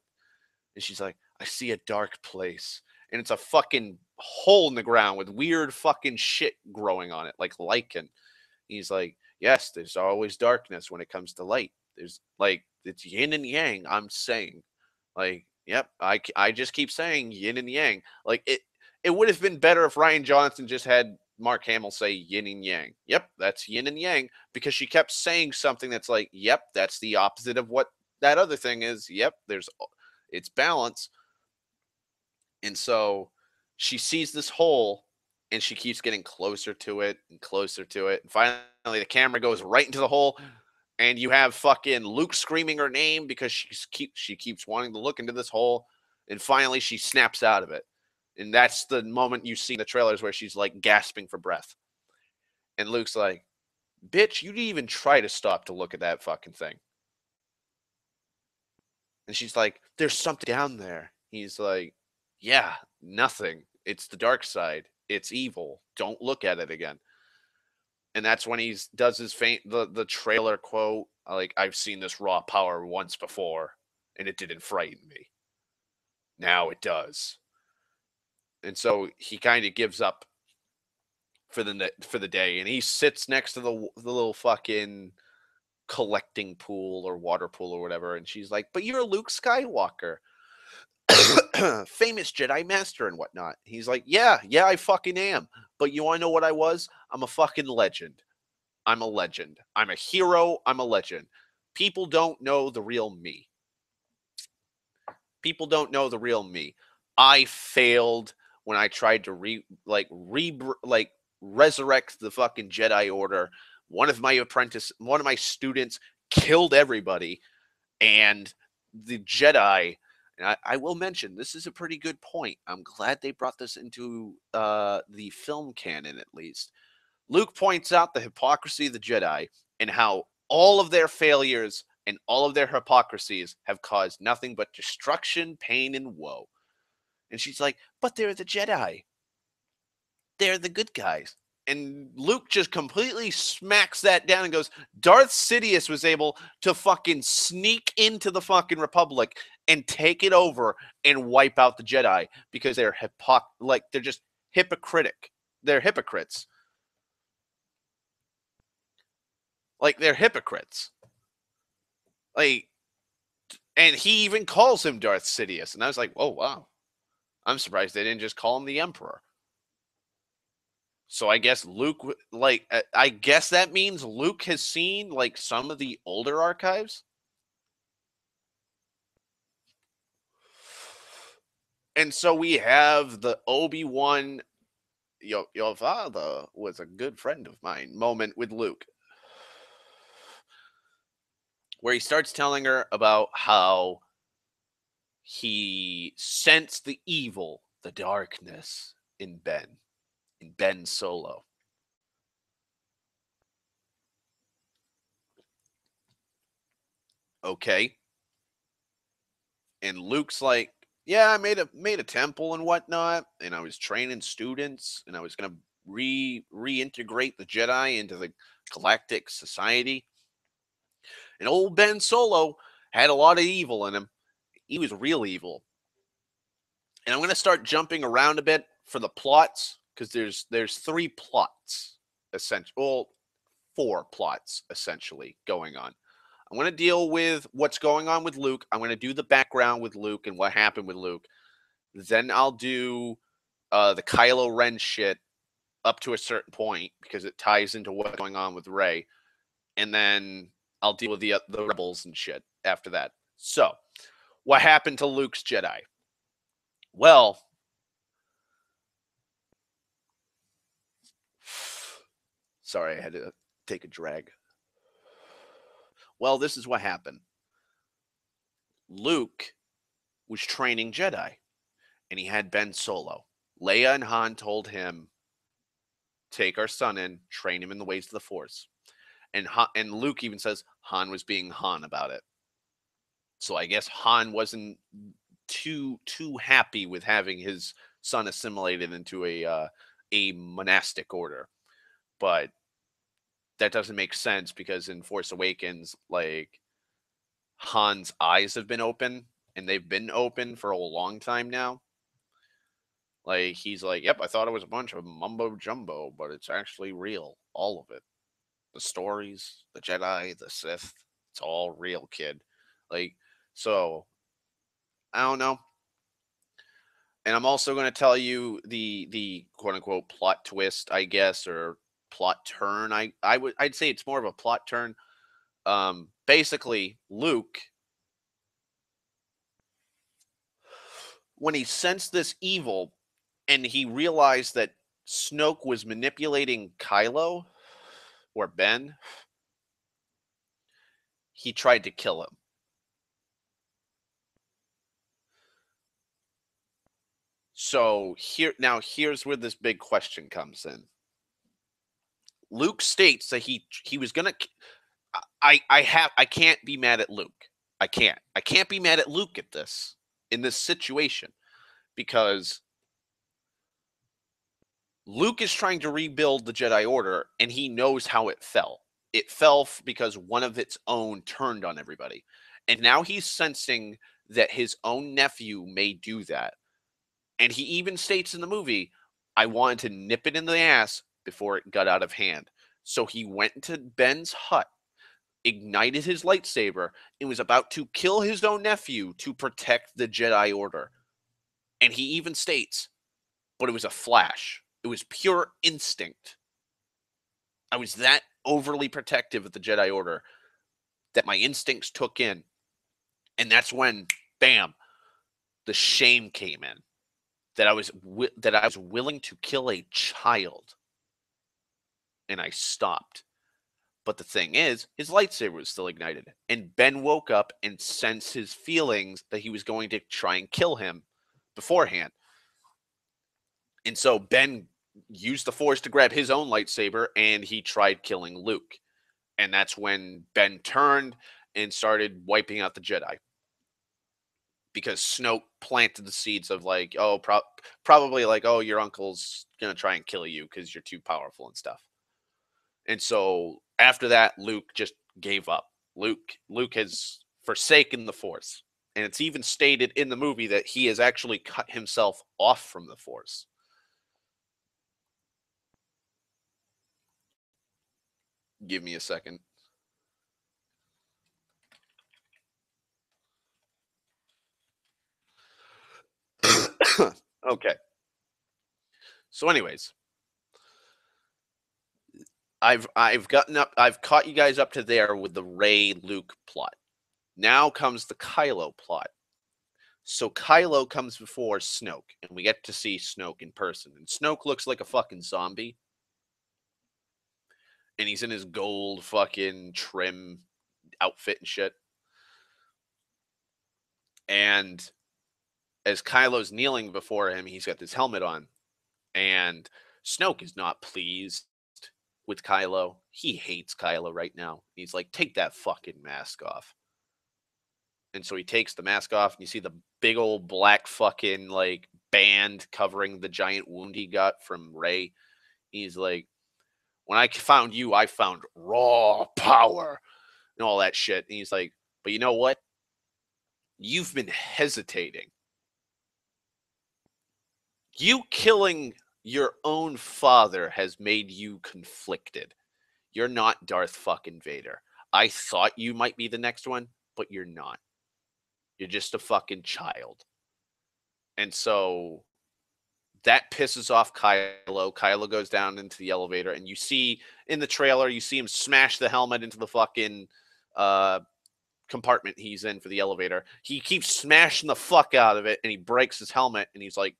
And she's like, I see a dark place. And it's a fucking hole in the ground with weird fucking shit growing on it, like lichen. He's like, yes, there's always darkness when it comes to light. There's like, it's yin and yang, I'm saying. Like, yep, I just keep saying yin and yang. Like, it would have been better if Ryan Johnson just had Mark Hamill say yin and yang. Yep, that's yin and yang, because she kept saying something that's like, yep, that's the opposite of what that other thing is. Yep, it's balance. And so she sees this hole, and she keeps getting closer to it and closer to it. And finally, the camera goes right into the hole, and you have fucking Luke screaming her name because she keeps wanting to look into this hole. And finally, she snaps out of it. And that's the moment you see in the trailers where she's like gasping for breath. And Luke's like, bitch, you didn't even try to stop to look at that fucking thing. And she's like, there's something down there. He's like, yeah, nothing. It's the dark side. It's evil. Don't look at it again. And that's when he does his the trailer quote, like, I've seen this raw power once before, and it didn't frighten me. Now it does. And so he kind of gives up for the day, and he sits next to the little fucking collecting pool or water pool or whatever, and she's like, but you're Luke Skywalker. Famous Jedi master and whatnot. He's like, yeah, I fucking am. But you want to know what I was? I'm a fucking legend. I'm a legend. I'm a hero. I'm a legend. People don't know the real me. People don't know the real me. I failed when I tried to resurrect the fucking Jedi Order. One of my students killed everybody, and the Jedi. And I will mention, this is a pretty good point. I'm glad they brought this into the film canon, at least. Luke points out the hypocrisy of the Jedi and how all of their failures and all of their hypocrisies have caused nothing but destruction, pain, and woe. And she's like, but they're the Jedi. They're the good guys. And Luke just completely smacks that down and goes, Darth Sidious was able to fucking sneak into the fucking Republic and take it over and wipe out the Jedi because they're they're just hypocritic. They're hypocrites. Like, they're hypocrites. Like, and he even calls him Darth Sidious. And I was like, oh, wow. I'm surprised they didn't just call him the Emperor. So I guess Luke, I guess that means Luke has seen, like, some of the older archives. And so we have the Obi-Wan, your father was a good friend of mine moment with Luke. where he starts telling her about how he sensed the evil, the darkness in Ben Solo. Okay. And Luke's like, yeah, I made a temple and whatnot, and I was training students, and I was gonna reintegrate the Jedi into the Galactic Society. And old Ben Solo had a lot of evil in him. He was real evil. And I'm gonna start jumping around a bit for the plots because there's three plots essentially, well, four plots essentially going on. I'm going to deal with what's going on with Luke. I'm going to do the background with Luke and what happened with Luke. Then I'll do the Kylo Ren shit up to a certain point because it ties into what's going on with Rey. And then I'll deal with the Rebels and shit after that. So, what happened to Luke's Jedi? Well, sorry, I had to take a drag. Well, this is what happened. Luke was training Jedi, and he had Ben Solo. Leia and Han told him, take our son in, train him in the ways of the Force. And Luke even says Han was being Han about it. So I guess Han wasn't too happy with having his son assimilated into a monastic order. But that doesn't make sense because in Force Awakens, like, Han's eyes have been open, and they've been open for a long time now. Like, he's like, yep, I thought it was a bunch of mumbo jumbo, but it's actually real. All of it. The stories, the Jedi, the Sith, it's all real, kid. Like, so, I don't know. And I'm also going to tell you the quote unquote plot twist, I guess, or plot turn. I'd say it's more of a plot turn. Basically, Luke, when he sensed this evil and he realized that Snoke was manipulating Kylo or Ben, he tried to kill him. So here's where this big question comes in. Luke states that he was gonna. I can't be mad at Luke. I can't be mad at Luke at this in this situation because Luke is trying to rebuild the Jedi Order, and he knows how it fell. It fell because one of its own turned on everybody. And now he's sensing that his own nephew may do that. And he even states in the movie, I wanted to nip it in the ass before it got out of hand. So he went to Ben's hut, ignited his lightsaber, and was about to kill his own nephew to protect the Jedi Order. And he even states, but it was a flash. It was pure instinct. I was that overly protective of the Jedi Order that my instincts took in. And that's when, bam, the shame came in. That I was willing to kill a child. And I stopped. But the thing is, his lightsaber was still ignited. And Ben woke up and sensed his feelings that he was going to try and kill him beforehand. And so Ben used the Force to grab his own lightsaber, and he tried killing Luke. And that's when Ben turned and started wiping out the Jedi. Because Snoke planted the seeds of like, oh, probably like, oh, your uncle's going to try and kill you because you're too powerful and stuff. And so after that, Luke just gave up. Luke has forsaken the Force. And it's even stated in the movie that he has actually cut himself off from the Force. Give me a second. Okay. So, anyways, I've caught you guys up to there with the Rey Luke plot. Now comes the Kylo plot. So Kylo comes before Snoke, and we get to see Snoke in person. And Snoke looks like a fucking zombie. And he's in his gold fucking trim outfit and shit. And as Kylo's kneeling before him, he's got this helmet on. And Snoke is not pleased with Kylo. He hates Kylo right now. He's like, take that fucking mask off. And so he takes the mask off, and you see the big old black fucking like band covering the giant wound he got from Rey. He's like, when I found you, I found raw power and all that shit. And he's like, but you know what? You've been hesitating. You killing your own father has made you conflicted. You're not Darth fucking Vader. I thought you might be the next one, but you're not. You're just a fucking child. And so that pisses off Kylo. Kylo goes down into the elevator, and you see in the trailer, you see him smash the helmet into the fucking compartment he's in for the elevator. He keeps smashing the fuck out of it, and he breaks his helmet, and he's like,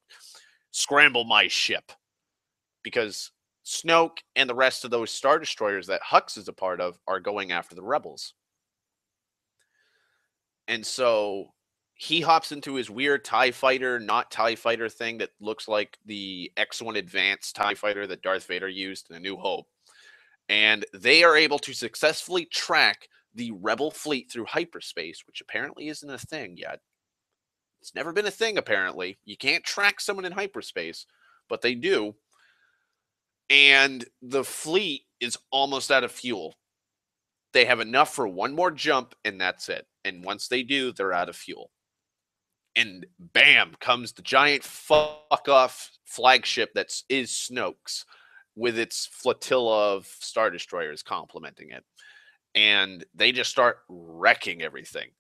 scramble my ship. Because Snoke and the rest of those Star Destroyers that Hux is a part of are going after the rebels. And so he hops into his weird TIE fighter, not TIE fighter thing that looks like the X-1 Advanced TIE fighter that Darth Vader used in A New Hope. And they are able to successfully track the rebel fleet through hyperspace, which apparently isn't a thing yet. It's never been a thing, apparently. You can't track someone in hyperspace, but they do. And the fleet is almost out of fuel. They have enough for one more jump, and that's it. And once they do, they're out of fuel. And bam, comes the giant fuck-off flagship that is Snoke's with its flotilla of Star Destroyers complementing it. And they just start wrecking everything.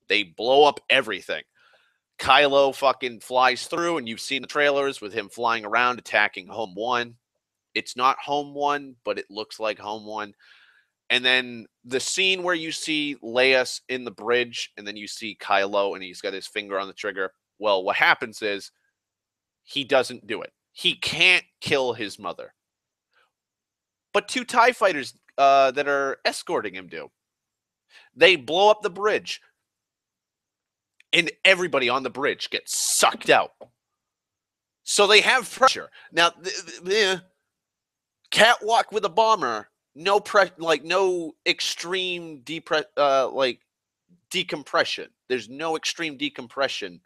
They blow up everything. Kylo fucking flies through, and you've seen the trailers with him flying around attacking Home 1. It's not Home 1, but it looks like Home 1. And then the scene where you see Leia in the bridge, and then you see Kylo, and he's got his finger on the trigger. Well, what happens is he doesn't do it. He can't kill his mother. But two TIE fighters that are escorting him do. They blow up the bridge, and everybody on the bridge gets sucked out. So they have pressure. Now, catwalk with a bomber, no extreme decompression. There's no extreme decompression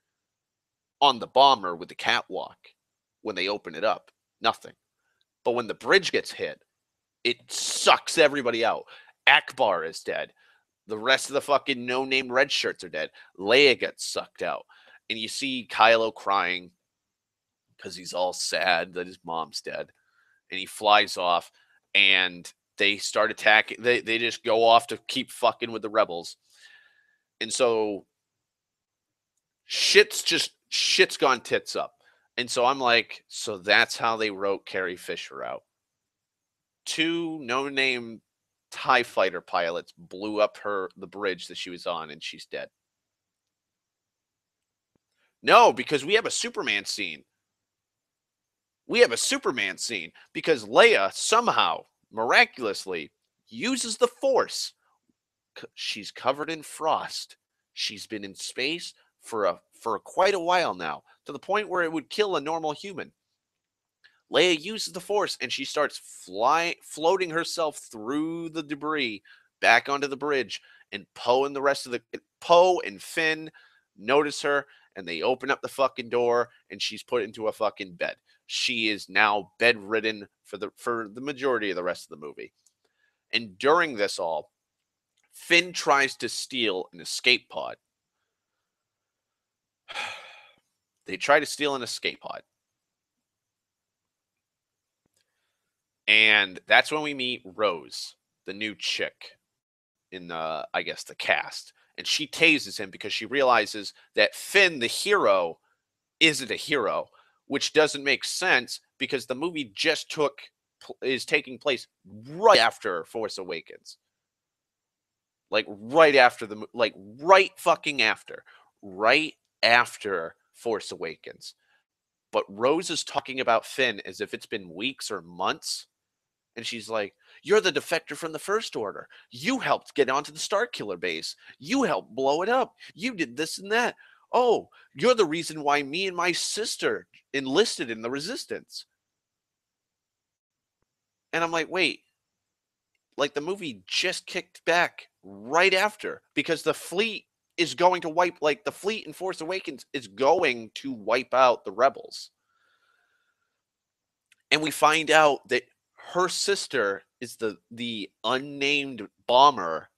on the bomber with the catwalk when they open it up. Nothing. But when the bridge gets hit, it sucks everybody out. Akbar is dead. The rest of the fucking no-name red shirts are dead. Leia gets sucked out. And you see Kylo crying because he's all sad that his mom's dead. And he flies off, and they start attacking. They just go off to keep fucking with the rebels. And so shit's gone tits up. And so I'm like, so that's how they wrote Carrie Fisher out. Two no-name TIE fighter pilots blew up the bridge that she was on, and she's dead. No, because we have a Superman scene. We have a Superman scene because Leia somehow, miraculously, uses the Force. She's covered in frost. She's been in space for quite a while now, to the point where it would kill a normal human. Leia uses the Force, and she starts floating herself through the debris back onto the bridge. And Poe and Finn notice her, and they open up the fucking door, and she's put into a fucking bed. She is now bedridden for the majority of the rest of the movie. And during this all, Finn tries to steal an escape pod. They try to steal an escape pod. And that's when we meet Rose, the new chick in the cast. And she tases him because she realizes that Finn, the hero, isn't a hero, which doesn't make sense because the movie is taking place right after Force Awakens. Right after Force Awakens. But Rose is talking about Finn as if it's been weeks or months. And she's like, You're the defector from the First Order. You helped get onto the Starkiller base. You helped blow it up. You did this and that. Oh, you're the reason why me and my sister enlisted in the Resistance. And I'm like, wait, like the movie just kicked back right after because the fleet is going to wipe, like the fleet in Force Awakens is going to wipe out the rebels. And we find out that her sister is the unnamed bomber,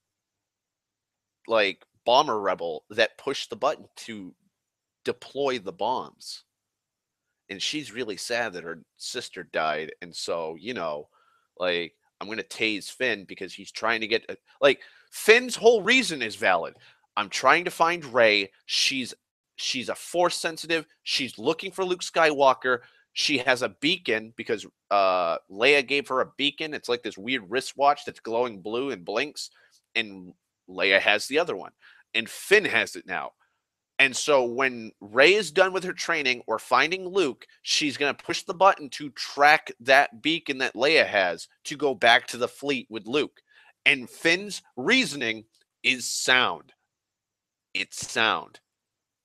like bomber rebel that pushed the button to deploy the bombs. And she's really sad that her sister died. And so, like, I'm going to tase Finn because he's trying to get, like, Finn's whole reason is valid. I'm trying to find Rey. She's a force sensitive. She's looking for Luke Skywalker. She has a beacon because Leia gave her a beacon. It's like this weird wristwatch that's glowing blue and blinks. And Leia has the other one. And Finn has it now. And so when Rey is done with her training or finding Luke, she's going to push the button to track that beacon that Leia has to go back to the fleet with Luke. And Finn's reasoning is sound. It's sound.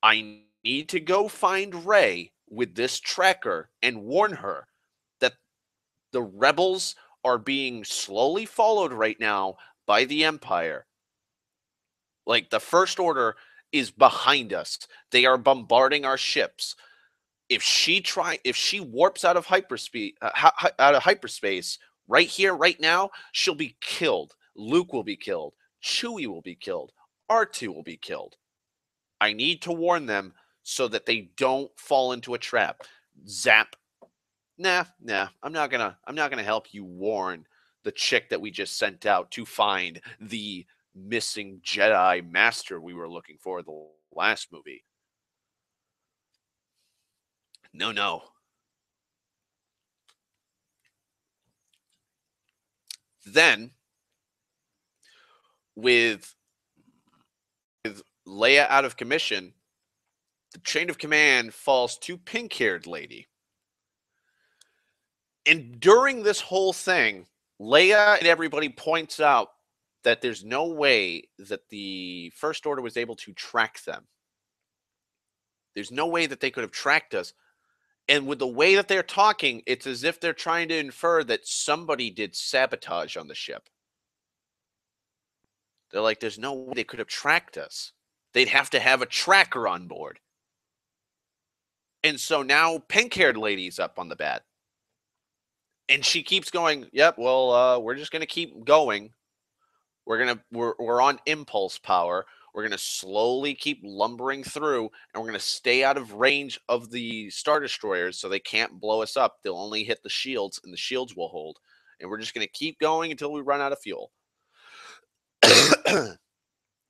I need to go find Rey with this tracker and warn her that the rebels are being slowly followed right now by the Empire. Like the First Order is behind us. They are bombarding our ships. If she warps out of hyperspace right here, right now, she'll be killed. Luke will be killed. Chewie will be killed. R2 will be killed. I need to warn them so that they don't fall into a trap. Zap. Nah. I'm not gonna help you warn the chick that we just sent out to find the missing Jedi master we were looking for the last movie. No. Then, with Leia out of commission, the chain of command falls to pink-haired lady. And during this whole thing, Leia and everybody points out that there's no way that the First Order was able to track them. There's no way that they could have tracked us. And with the way that they're talking, it's as if they're trying to infer that somebody did sabotage on the ship. They're like, there's no way they could have tracked us. They'd have to have a tracker on board. And so now pink-haired lady's up on the bat. And she keeps going, yep, well, we're just going to keep going. We're on impulse power. We're going to slowly keep lumbering through, and we're going to stay out of range of the Star Destroyers so they can't blow us up. They'll only hit the shields, and the shields will hold. And we're just going to keep going until we run out of fuel.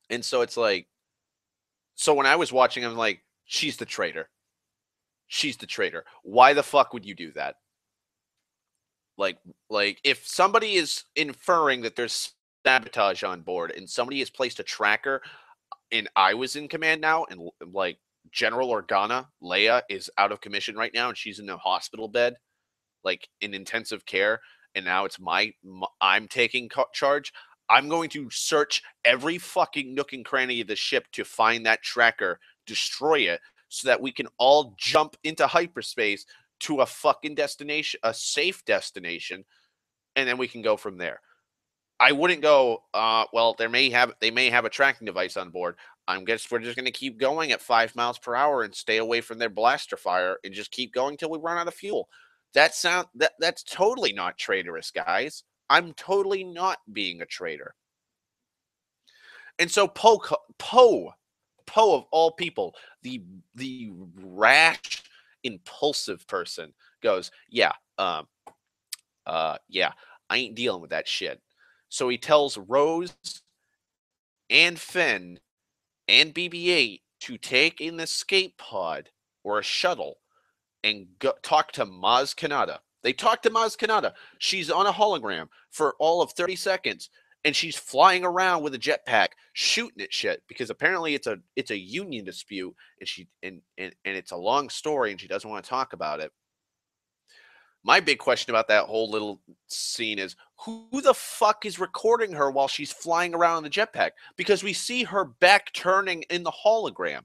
And so it's like, so when I was watching, I'm like, she's the traitor. She's the traitor. Why the fuck would you do that? Like if somebody is inferring that there's sabotage on board and somebody has placed a tracker and I was in command now and like General Organa, Leia, is out of commission right now and she's in a hospital bed, like in intensive care, and now it's I'm taking charge. I'm going to search every fucking nook and cranny of the ship to find that tracker, destroy it, so that we can all jump into hyperspace to a fucking destination, a safe destination, and then we can go from there. I wouldn't go, well, they may have a tracking device on board. I guess we're just going to keep going at 5 miles per hour and stay away from their blaster fire and just keep going till we run out of fuel. That's totally not traitorous, guys. I'm totally not being a traitor. And so Poe of all people, the rash, impulsive person goes, yeah, I ain't dealing with that shit. So he tells Rose and Finn and BB-8 to take an escape pod or a shuttle and talk to Maz Kanata. They talk to Maz Kanata. She's on a hologram for all of 30 seconds, and she's flying around with a jetpack, shooting at shit because apparently it's a union dispute, and it's a long story, and she doesn't want to talk about it. My big question about that whole little scene is who the fuck is recording her while she's flying around in the jetpack? Because we see her back turning in the hologram.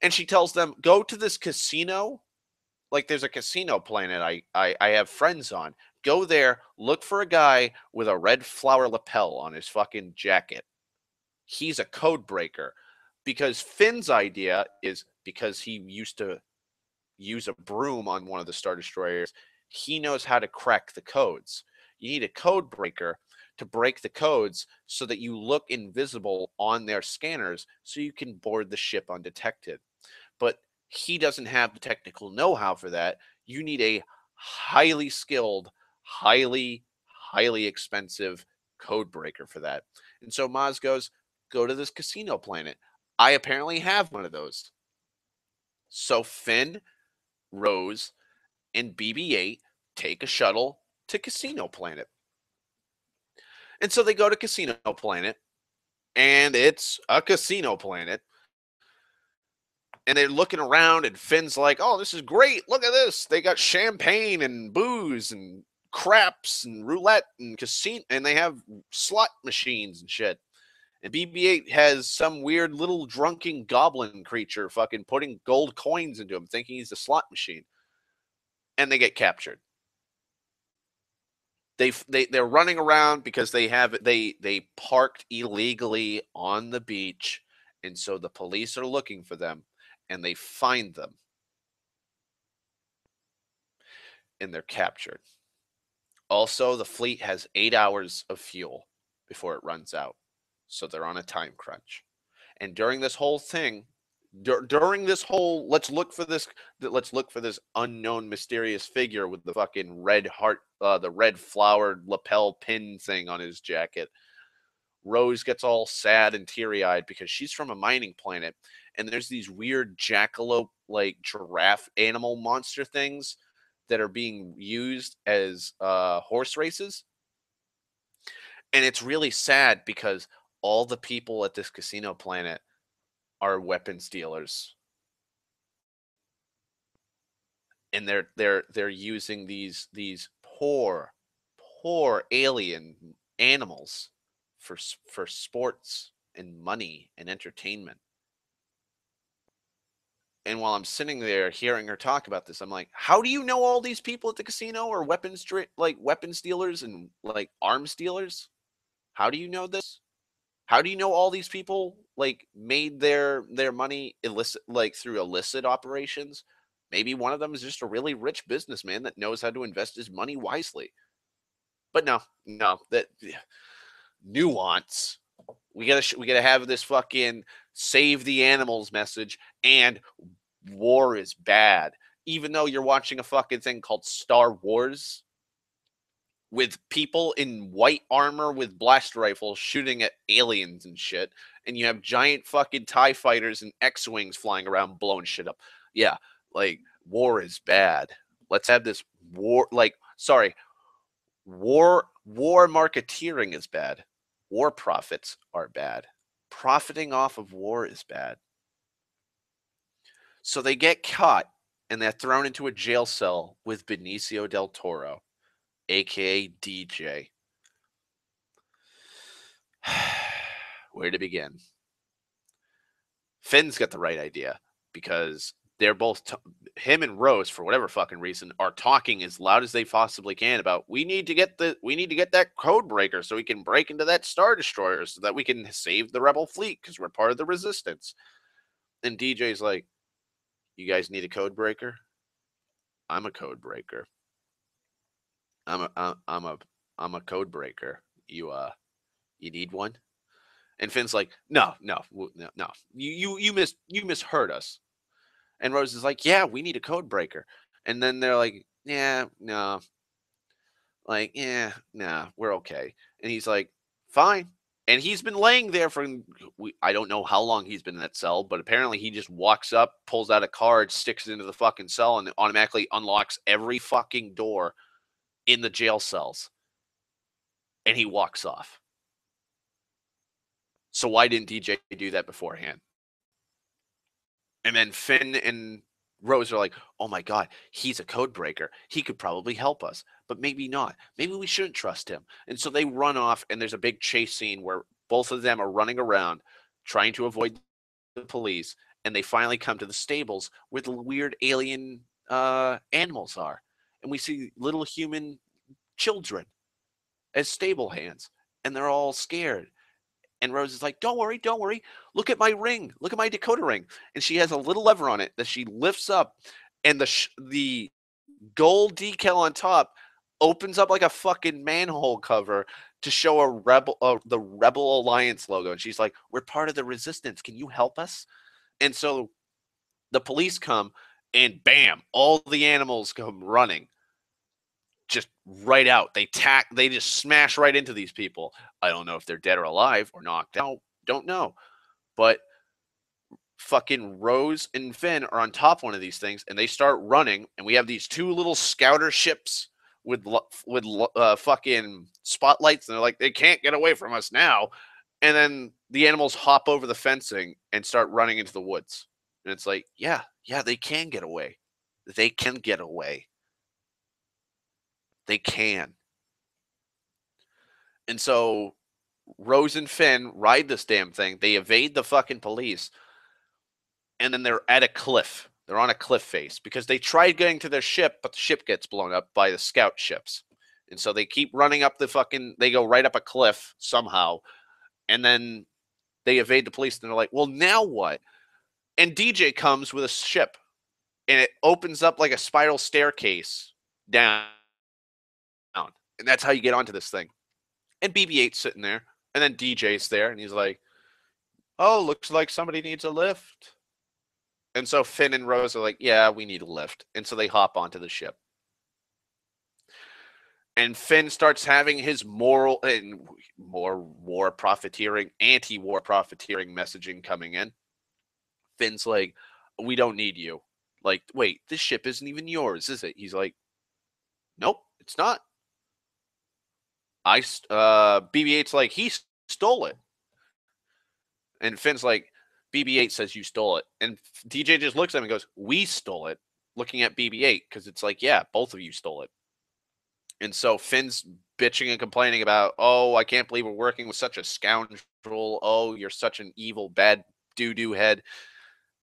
And she tells them, go to this casino. Like there's a casino planet I have friends on. Go there, look for a guy with a red flower lapel on his fucking jacket. He's a code breaker. Because Finn's idea is because he used to use a broom on one of the Star Destroyers, he knows how to crack the codes. You need a code breaker to break the codes so that you look invisible on their scanners so you can board the ship undetected. But he doesn't have the technical know-how for that. You need a highly skilled, highly expensive code breaker for that. And so Maz goes, go to this casino planet. I apparently have one of those. So Finn, Rose, and BB-8 take a shuttle to Casino Planet. And so they go to Casino Planet, and it's a casino planet. And they're looking around, and Finn's like, oh, this is great. Look at this. They got champagne and booze and craps and roulette and casino, and they have slot machines and shit. And BB-8 has some weird little drunken goblin creature fucking putting gold coins into him, thinking he's a slot machine. And they get captured. They're running around because they parked illegally on the beach, and so the police are looking for them, and they find them, and they're captured. Also, the fleet has 8 hours of fuel before it runs out, so they're on a time crunch. And during this whole thing, during this whole let's look for this unknown mysterious figure with the fucking red heart, the red flowered lapel pin thing on his jacket, Rose gets all sad and teary-eyed because she's from a mining planet, and there's these weird jackalope like giraffe animal monster things that are being used as horse races. And it's really sad because all the people at this casino planet are weapons dealers, and they're using these poor alien animals for sports and money and entertainment. And while I'm sitting there hearing her talk about this, I'm like, how do you know all these people at the casino are weapons dealers and like arms dealers? How do you know this? How do you know all these people like made their money illicit, like through illicit operations? Maybe one of them is just a really rich businessman that knows how to invest his money wisely. But no, that nuance. We gotta have this fucking save the animals message, and war is bad. Even though you're watching a fucking thing called Star Wars with people in white armor with blaster rifles shooting at aliens and shit, and you have giant fucking TIE fighters and X-Wings flying around blowing shit up. Yeah, like, war is bad. Let's have this war, like, sorry, war marketeering is bad. War profits are bad. Profiting off of war is bad. So they get caught, and they're thrown into a jail cell with Benicio del Toro, aka DJ. Where to begin? Finn's got the right idea because they're both him and Rose, for whatever fucking reason, are talking as loud as they possibly can about we need to get that code breaker so we can break into that Star Destroyer so that we can save the Rebel fleet because we're part of the Resistance. And DJ's like, you guys need a code breaker? I'm a code breaker. I'm a code breaker. You need one? And Finn's like, no. You misheard us. And Rose is like, yeah, we need a code breaker. And then they're like, yeah, no. Like, yeah, nah, we're okay. And he's like, fine. And he's been laying there for, I don't know how long he's been in that cell, but apparently he just walks up, pulls out a card, sticks it into the fucking cell, and automatically unlocks every fucking door in the jail cells. And he walks off. So why didn't DJ do that beforehand? And then Finn and Rose are like, oh my God, he's a code breaker. He could probably help us, but maybe not. Maybe we shouldn't trust him. And so they run off, and there's a big chase scene where both of them are running around trying to avoid the police. And they finally come to the stables where the weird alien animals are. And we see little human children as stable hands, and they're all scared. And Rose is like, don't worry, don't worry. Look at my ring. Look at my decoder ring. And she has a little lever on it that she lifts up, and the gold decal on top opens up like a fucking manhole cover to show the Rebel Alliance logo. And she's like, we're part of the resistance. Can you help us? And so the police come, and bam, all the animals come running just right out. They just smash right into these people. I don't know if they're dead or alive or knocked out. Don't know. But fucking Rose and Finn are on top of one of these things, and they start running, and we have these two little scouter ships with fucking spotlights, and they're like, they can't get away from us now. And then the animals hop over the fencing and start running into the woods. And it's like, yeah, yeah, they can get away. They can get away. They can. And so Rose and Finn ride this damn thing. They evade the fucking police, and then they're at a cliff. They're on a cliff face because they tried getting to their ship, but the ship gets blown up by the scout ships. And so they keep running up they go right up a cliff somehow. And then they evade the police, and they're like, well, now what? And DJ comes with a ship, and it opens up like a spiral staircase down. And that's how you get onto this thing. And BB-8's sitting there, and then DJ's there, and he's like, oh, looks like somebody needs a lift. And so Finn and Rose are like, yeah, we need a lift. And so they hop onto the ship. And Finn starts having his moral and more war profiteering, anti-war profiteering messaging coming in. Finn's like, we don't need you. Like, wait, this ship isn't even yours, is it? He's like, nope, it's not. BB-8's like, he stole it. And Finn's like, BB-8 says you stole it. And DJ just looks at him and goes, we stole it, looking at BB-8, because it's like, yeah, both of you stole it. And so Finn's bitching and complaining about, oh, I can't believe we're working with such a scoundrel. Oh, you're such an evil, bad doo-doo head.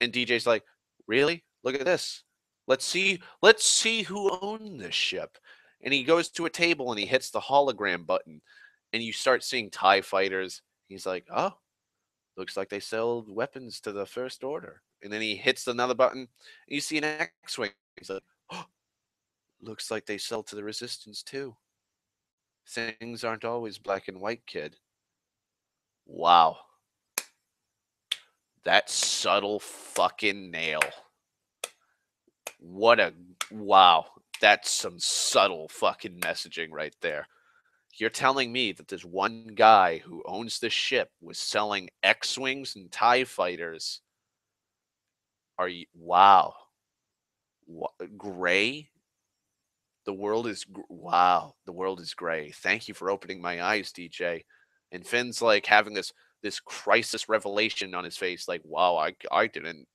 And DJ's like, really? Look at this. Let's see who owned this ship. And he goes to a table and he hits the hologram button. And you start seeing TIE fighters. He's like, oh, looks like they sell weapons to the First Order. And then he hits another button, and you see an X-Wing. He's like, oh, looks like they sell to the Resistance too. Things aren't always black and white, kid. Wow. That subtle fucking nail. Wow. That's some subtle fucking messaging right there. You're telling me that this one guy who owns this ship was selling X-Wings and TIE fighters. Are you, wow. Gray? Wow. The world is gray. Thank you for opening my eyes, DJ. And Finn's like having this crisis revelation on his face, like, wow, I didn't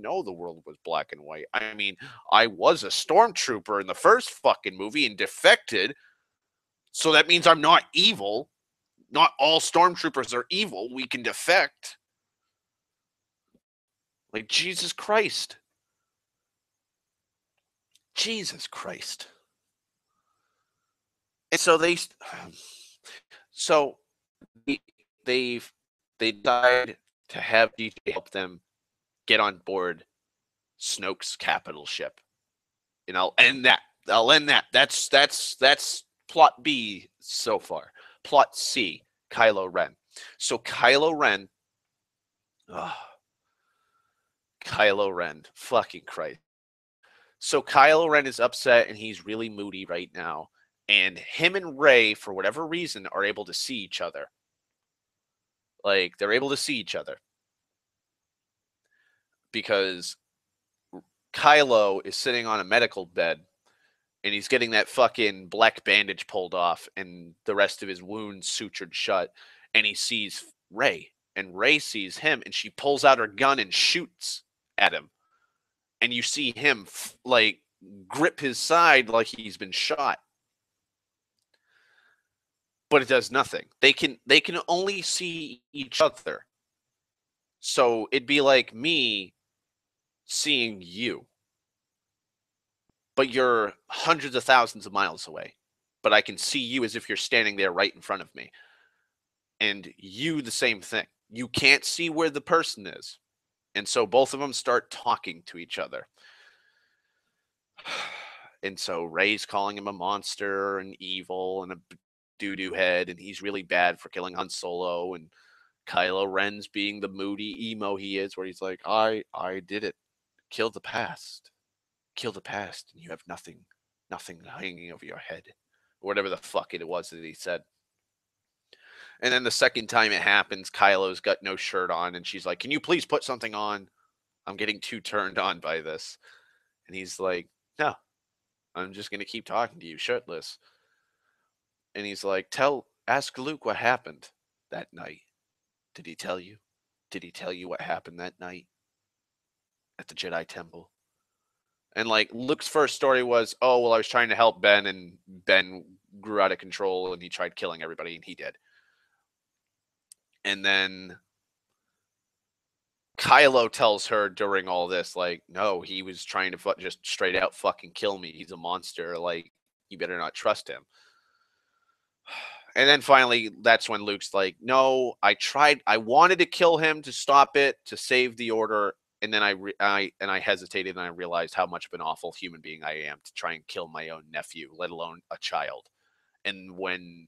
know the world was black and white. I mean, I was a stormtrooper in the first fucking movie and defected, so that means I'm not evil. Not all stormtroopers are evil. We can defect. Like, Jesus Christ. Jesus Christ. And so so they they decide to have DJ help them get on board Snoke's capital ship. And I'll end that. That's plot B so far. Plot C, Kylo Ren. So oh, Kylo Ren, fucking Christ. So Kylo Ren is upset and he's really moody right now. And him and Rey, for whatever reason, are able to see each other. Like, they're able to see each other. Because Kylo is sitting on a medical bed and he's getting that fucking black bandage pulled off and the rest of his wounds sutured shut. And he sees Rey. And Rey sees him and she pulls out her gun and shoots at him. and you see him like grip his side like he's been shot, but it does nothing. They can only see each other. So it'd be like me seeing you, but you're hundreds of thousands of miles away. But I can see you as if you're standing there right in front of me. And you, the same thing. You can't see where the person is. And so both of them start talking to each other. And so Rey's calling him a monster and evil and a doo-doo head, and he's really bad for killing Han Solo. And Kylo Ren's being the moody emo he is, where he's like, I did it. Kill the past. Kill the past, and you have nothing hanging over your head. Or whatever the fuck it was that he said. And then the second time it happens, Kylo's got no shirt on, and she's like, "Can you please put something on? I'm getting too turned on by this." And he's like, "No, I'm just gonna keep talking to you shirtless." And he's like, ask Luke what happened that night. Did he tell you? Did he tell you what happened that night at the Jedi Temple?" And like Luke's first story was, "Oh, well, I was trying to help Ben, and Ben grew out of control, and he tried killing everybody, and he did." And then Kylo tells her during all this, like, "No, he was trying to just straight out fucking kill me. He's a monster. Like, you better not trust him." And then finally, that's when Luke's like, "No, I tried. I wanted to kill him to stop it, to save the order, and then I hesitated, and I realized how much of an awful human being I am to try and kill my own nephew, let alone a child." And when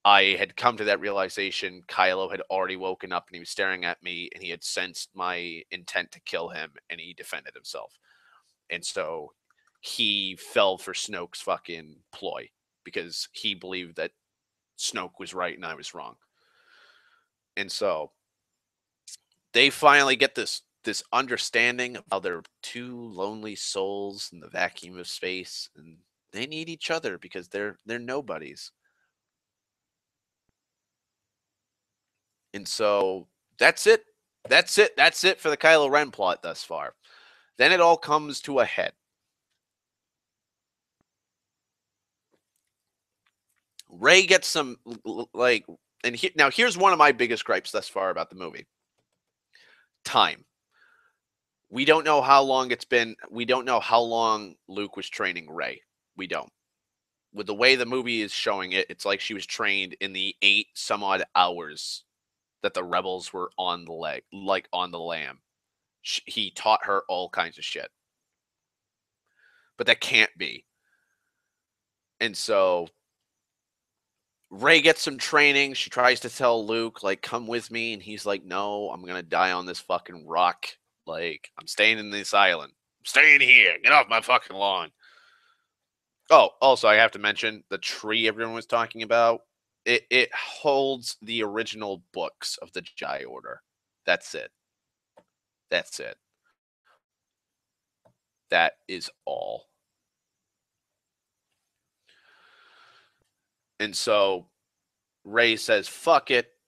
I had come to that realization, Kylo had already woken up and he was staring at me, and he had sensed my intent to kill him, and he defended himself. And so he fell for Snoke's fucking ploy because he believed that Snoke was right and I was wrong. And so they finally get this understanding of how they're two lonely souls in the vacuum of space, and they need each other because they're nobodies. And so that's it. That's it. That's it for the Kylo Ren plot thus far. Then it all comes to a head. Rey gets some like, and now here's one of my biggest gripes thus far about the movie. Time. We don't know how long it's been. We don't know how long Luke was training Rey. We don't. With the way the movie is showing it, it's like she was trained in the 8 some odd hours that the rebels were on the like on the lam. He taught her all kinds of shit. But that can't be. And so Rey gets some training. She tries to tell Luke, like, "Come with me." And he's like, "No, I'm going to die on this fucking rock. Like, I'm staying in this island. I'm staying here. Get off my fucking lawn." Oh, also, I have to mention the tree everyone was talking about. It holds the original books of the Jedi Order. That's it. That's it. That is all. And so Rey says, "Fuck it.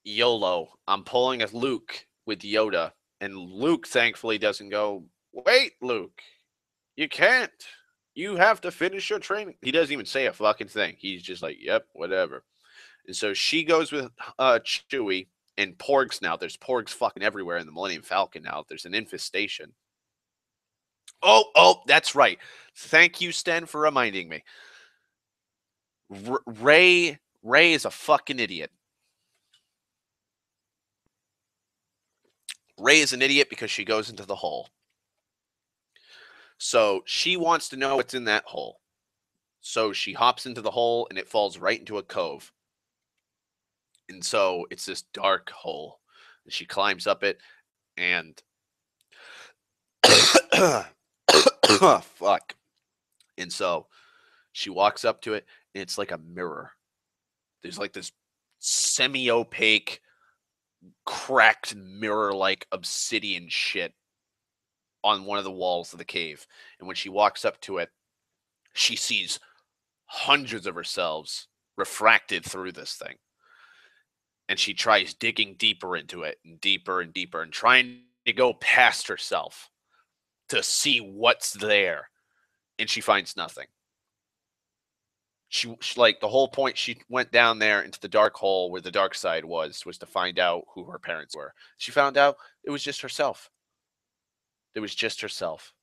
YOLO. I'm pulling a Luke with Yoda." And Luke thankfully doesn't go, "Wait, Luke, you can't. You have to finish your training." He doesn't even say a fucking thing. He's just like, "Yep, whatever." And so she goes with Chewie and Porgs now. There's Porgs fucking everywhere in the Millennium Falcon now. There's an infestation. Oh, that's right. Thank you, Sten, for reminding me. Rey is a fucking idiot. Rey is an idiot because she goes into the hole. So she wants to know what's in that hole. So she hops into the hole and it falls right into a cove. And so it's this dark hole. And she climbs up it and fuck. And so she walks up to it and it's like a mirror. There's like this semi-opaque, cracked mirror-like obsidian shit on one of the walls of the cave. And when she walks up to it, she sees hundreds of herselves refracted through this thing. And she tries digging deeper into it and deeper and deeper and trying to go past herself. to see what's there, and she finds nothing. She like the whole point she went down there into the dark hole where the dark side was to find out who her parents were. She found out it was just herself. It was just herself.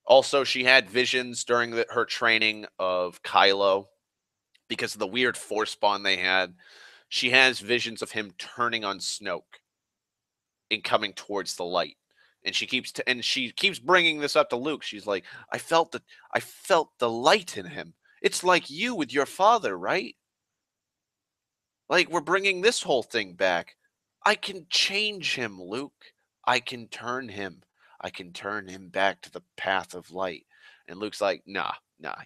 Also, she had visions during her training of Kylo because of the weird force bond they had. She has visions of him turning on Snoke and coming towards the light. And she keeps bringing this up to Luke. She's like, I felt the light in him. It's like you with your father, right? Like, we're bringing this whole thing back. I can change him, Luke. I can turn him. I can turn him back to the path of light. And Luke's like, nah,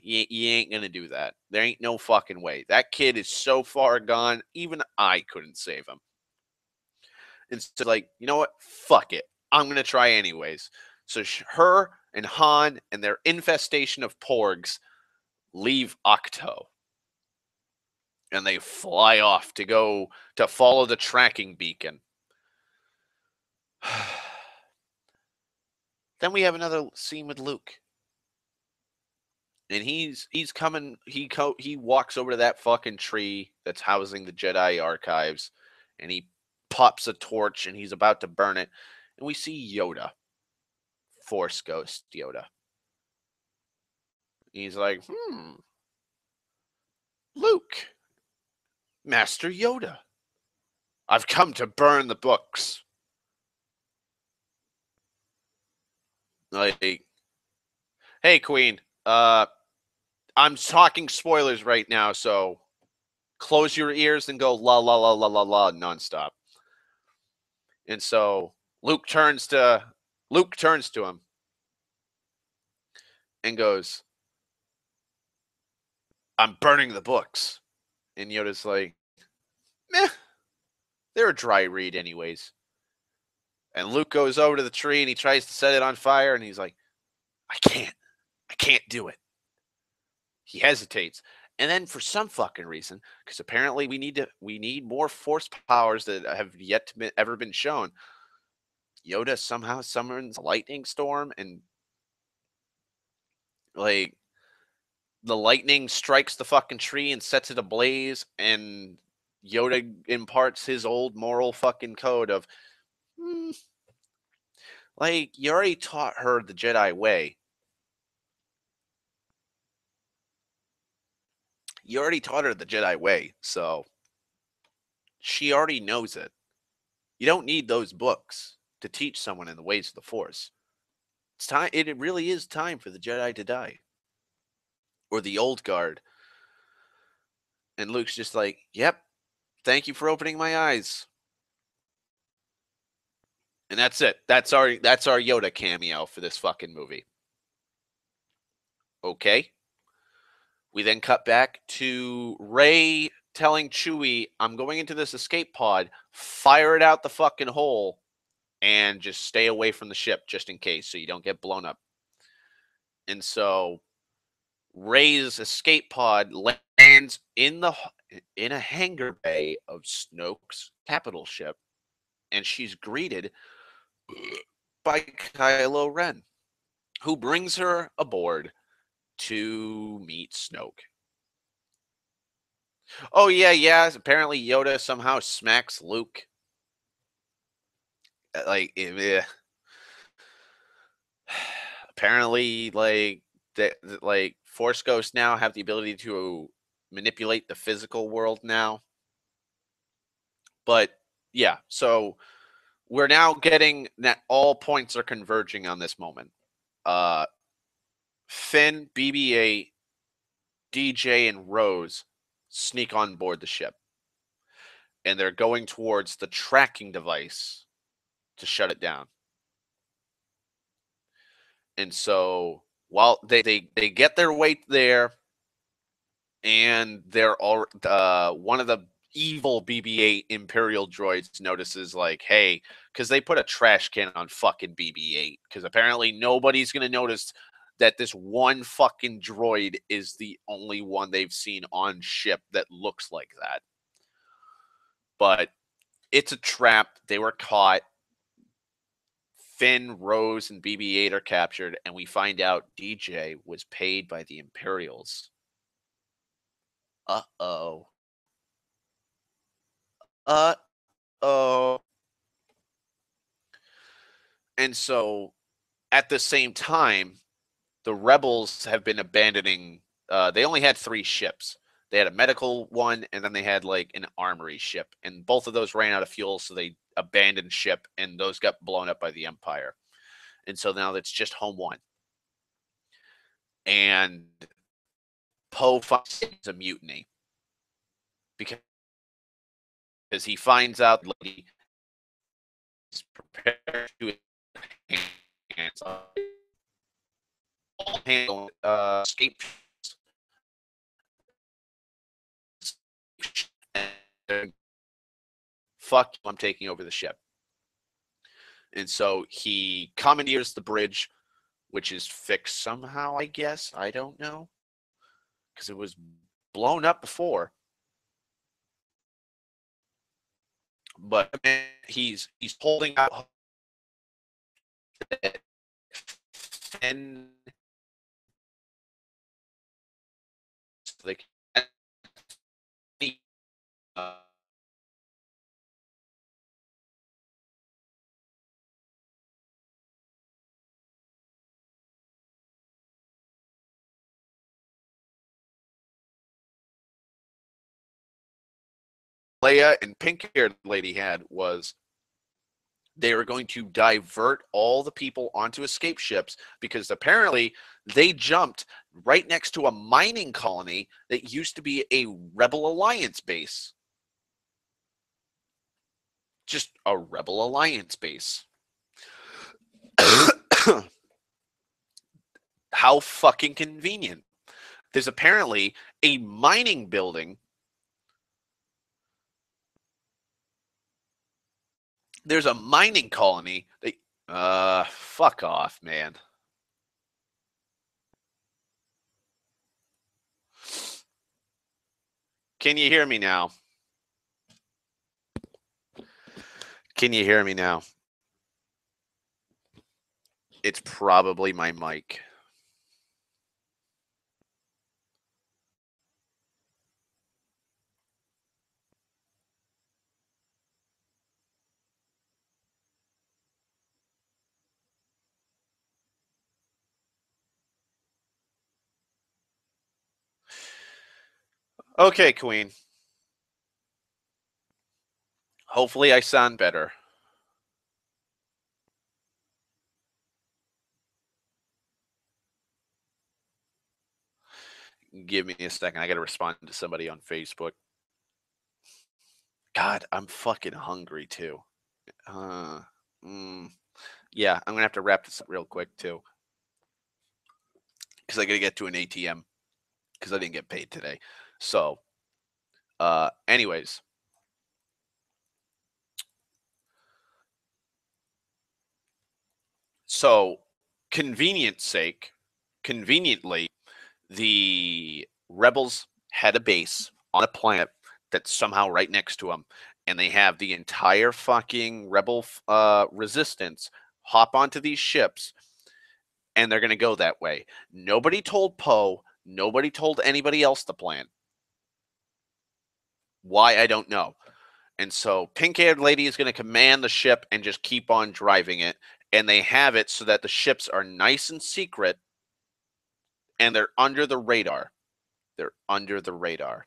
you ain't going to do that. There ain't no fucking way. That kid is so far gone, even I couldn't save him. And so, like, you know what? Fuck it. I'm going to try anyways. So her and Han and their infestation of porgs leave Octo. And they fly off to go to follow the tracking beacon. Then we have another scene with Luke. And he's coming, he walks over to that fucking tree that's housing the Jedi archives, and he pops a torch and he's about to burn it. And we see Yoda. Force Ghost Yoda. He's like, Luke, Master Yoda, I've come to burn the books. Like, hey, Queen, I'm talking spoilers right now, so close your ears and go la la la la la la nonstop. And so Luke turns to him and goes, I'm burning the books. And Yoda's like, meh, they're a dry read anyways. And Luke goes over to the tree and he tries to set it on fire, and he's like, I can't do it. He hesitates. And then for some fucking reason, because apparently we need more force powers that have yet to ever been shown, Yoda somehow summons a lightning storm, and like the lightning strikes the fucking tree and sets it ablaze, and Yoda imparts his old moral fucking code of, like, you already taught her the Jedi way. You already taught her the Jedi way, so she already knows it. You don't need those books to teach someone in the ways of the Force. It's time. It really is time for the Jedi to die, or the old guard. And Luke's just like, "Yep, thank you for opening my eyes." And that's it. That's our Yoda cameo for this fucking movie. Okay. We then cut back to Rey telling Chewie, I'm going into this escape pod, fire it out the fucking hole, and just stay away from the ship just in case so you don't get blown up. And so Rey's escape pod lands in a hangar bay of Snoke's capital ship, and she's greeted by Kylo Ren, who brings her aboard to meet Snoke. Oh yeah. Apparently Yoda somehow smacks Luke. Like, apparently, like Force Ghosts now have the ability to manipulate the physical world now. But yeah, so we're now getting that all points are converging on this moment. Finn, BB-8, DJ, and Rose sneak on board the ship, and they're going towards the tracking device to shut it down. And so while they get their way there, and they're all one of the evil BB-8 Imperial droids notices, like, hey, because they put a trash can on fucking BB-8, because apparently nobody's gonna notice that this one fucking droid is the only one they've seen on ship that looks like that. But it's a trap. They were caught. Finn, Rose, and BB-8 are captured, and we find out DJ was paid by the Imperials. Uh-oh. Uh-oh. And so, at the same time, the rebels have been abandoning. They only had 3 ships. They had a medical one, and then they had like an armory ship, and both of those ran out of fuel, so they abandoned ship, and those got blown up by the Empire. And so now it's just Home One. And Poe finds a mutiny because he finds out the lady is prepared to handle escape. Fuck, I'm taking over the ship. And so he commandeers the bridge, which is fixed somehow, I guess. I don't know. Because it was blown up before. But he's holding out, and they can, uh, Leia and pink-haired lady had was they were going to divert all the people onto escape ships because apparently they jumped right next to a mining colony that used to be a Rebel Alliance base. Just a Rebel Alliance base. How fucking convenient. There's apparently a mining building. There's a mining colony. Fuck off, man. Can you hear me now? Can you hear me now? It's probably my mic. Okay, Queen. Hopefully I sound better. Give me a second. I got to respond to somebody on Facebook. God, I'm fucking hungry too. Yeah, I'm gonna have to wrap this up real quick too, because I got to get to an ATM because I didn't get paid today. So, anyways, so conveniently, the rebels had a base on a planet that's somehow right next to them, and they have the entire fucking rebel resistance hop onto these ships, and they're going to go that way. Nobody told Poe. Nobody told anybody else the plan. Why, I don't know. And so pink-haired lady is going to command the ship and just keep on driving it. And they have it so that the ships are nice and secret, and they're under the radar. They're under the radar.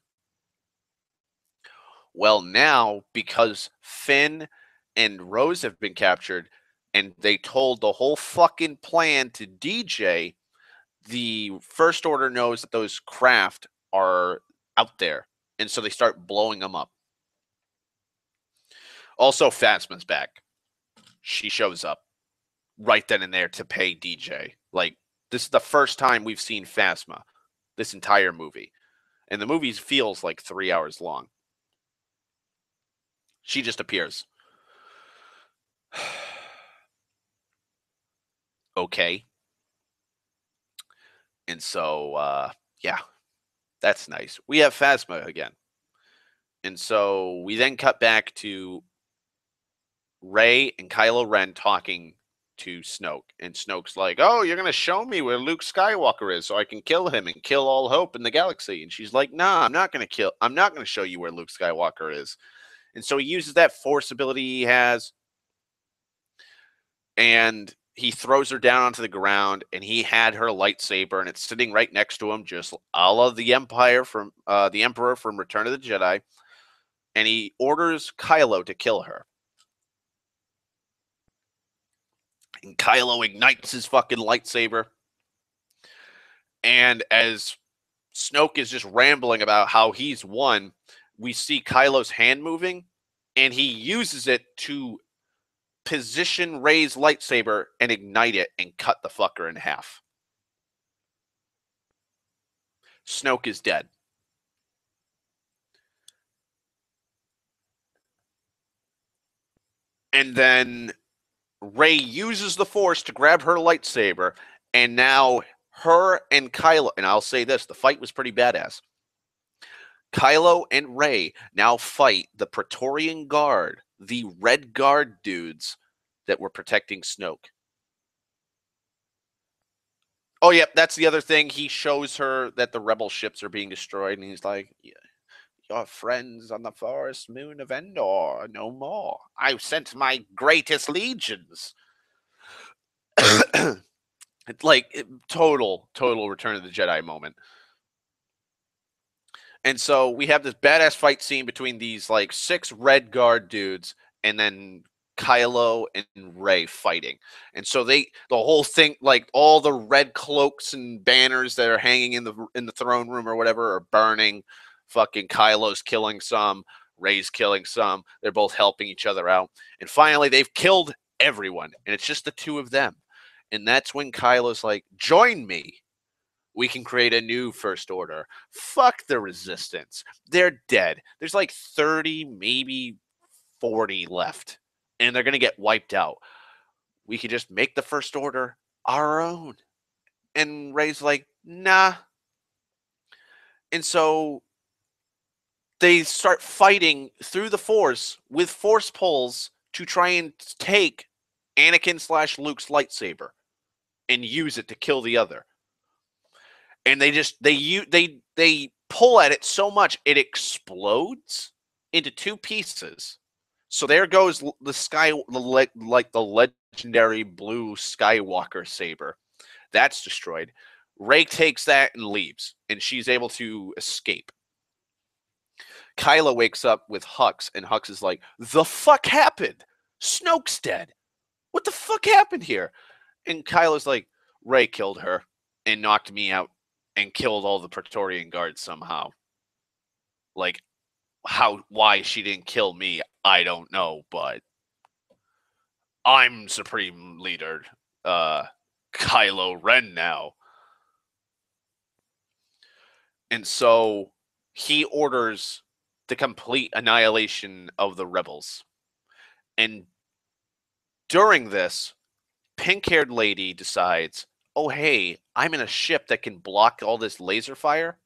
Well, now, because Finn and Rose have been captured, and they told the whole fucking plan to DJ, the First Order knows that those craft are out there. And so they start blowing them up. Also, Phasma's back. She shows up right then and there to pay DJ. Like, this is the first time we've seen Phasma this entire movie. And the movie feels like 3 hours long. She just appears. Okay. And so, yeah, that's nice. We have Phasma again. And so we then cut back to Rey and Kylo Ren talking to Snoke. And Snoke's like, "Oh, you're going to show me where Luke Skywalker is so I can kill him and kill all hope in the galaxy." And she's like, "Nah, I'm not going to show you where Luke Skywalker is." And so he uses that force ability he has, and he throws her down onto the ground, and he had her lightsaber, and it's sitting right next to him, just a la the Emperor from Return of the Jedi. And he orders Kylo to kill her. And Kylo ignites his fucking lightsaber. And as Snoke is just rambling about how he's won, we see Kylo's hand moving, and he uses it to position Rey's lightsaber and ignite it and cut the fucker in half. Snoke is dead. And then Rey uses the Force to grab her lightsaber, and now her and Kylo, and I'll say this, the fight was pretty badass. Kylo and Rey now fight the Praetorian Guard, the Red Guard dudes that were protecting Snoke. Oh, yeah, that's the other thing. He shows her that the rebel ships are being destroyed, and he's like, "Your friends on the forest moon of Endor, no more. I've sent my greatest legions." It's like total Return of the Jedi moment. And so we have this badass fight scene between these like 6 Red Guard dudes, and then Kylo and Rey fighting. And so the whole thing, like all the red cloaks and banners that are hanging in the throne room or whatever are burning. Fucking Kylo's killing some, Rey's killing some. They're both helping each other out. And finally they've killed everyone, and it's just the 2 of them. And that's when Kylo's like, "Join me. We can create a new First Order. Fuck the Resistance. They're dead. There's like 30, maybe 40 left, and they're going to get wiped out. We could just make the First Order our own." And Rey's like, "Nah." And so they start fighting through the Force with Force pulls to try and take Anakin/Luke's lightsaber and use it to kill the other. And they pull at it so much it explodes into 2 pieces. So there goes the legendary blue Skywalker saber. That's destroyed. Rey takes that and leaves, and she's able to escape. Kylo wakes up with Hux, and Hux is like, "The fuck happened? Snoke's dead. What the fuck happened here?" And Kylo's like, "Rey killed her and knocked me out and killed all the Praetorian Guards somehow. Like, why she didn't kill me, I don't know, but I'm Supreme Leader, Kylo Ren now." And so he orders the complete annihilation of the rebels. And during this, pink-haired lady decides, "Oh, hey, I'm in a ship that can block all this laser fire.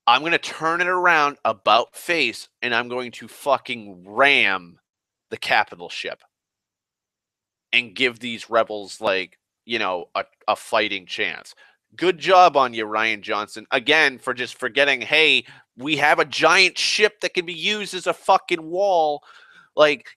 I'm going to turn it around about face, and I'm going to fucking ram the capital ship and give these rebels, like, a fighting chance." Good job on you, Rian Johnson. Again, for just forgetting, hey, we have a giant ship that can be used as a fucking wall. Like,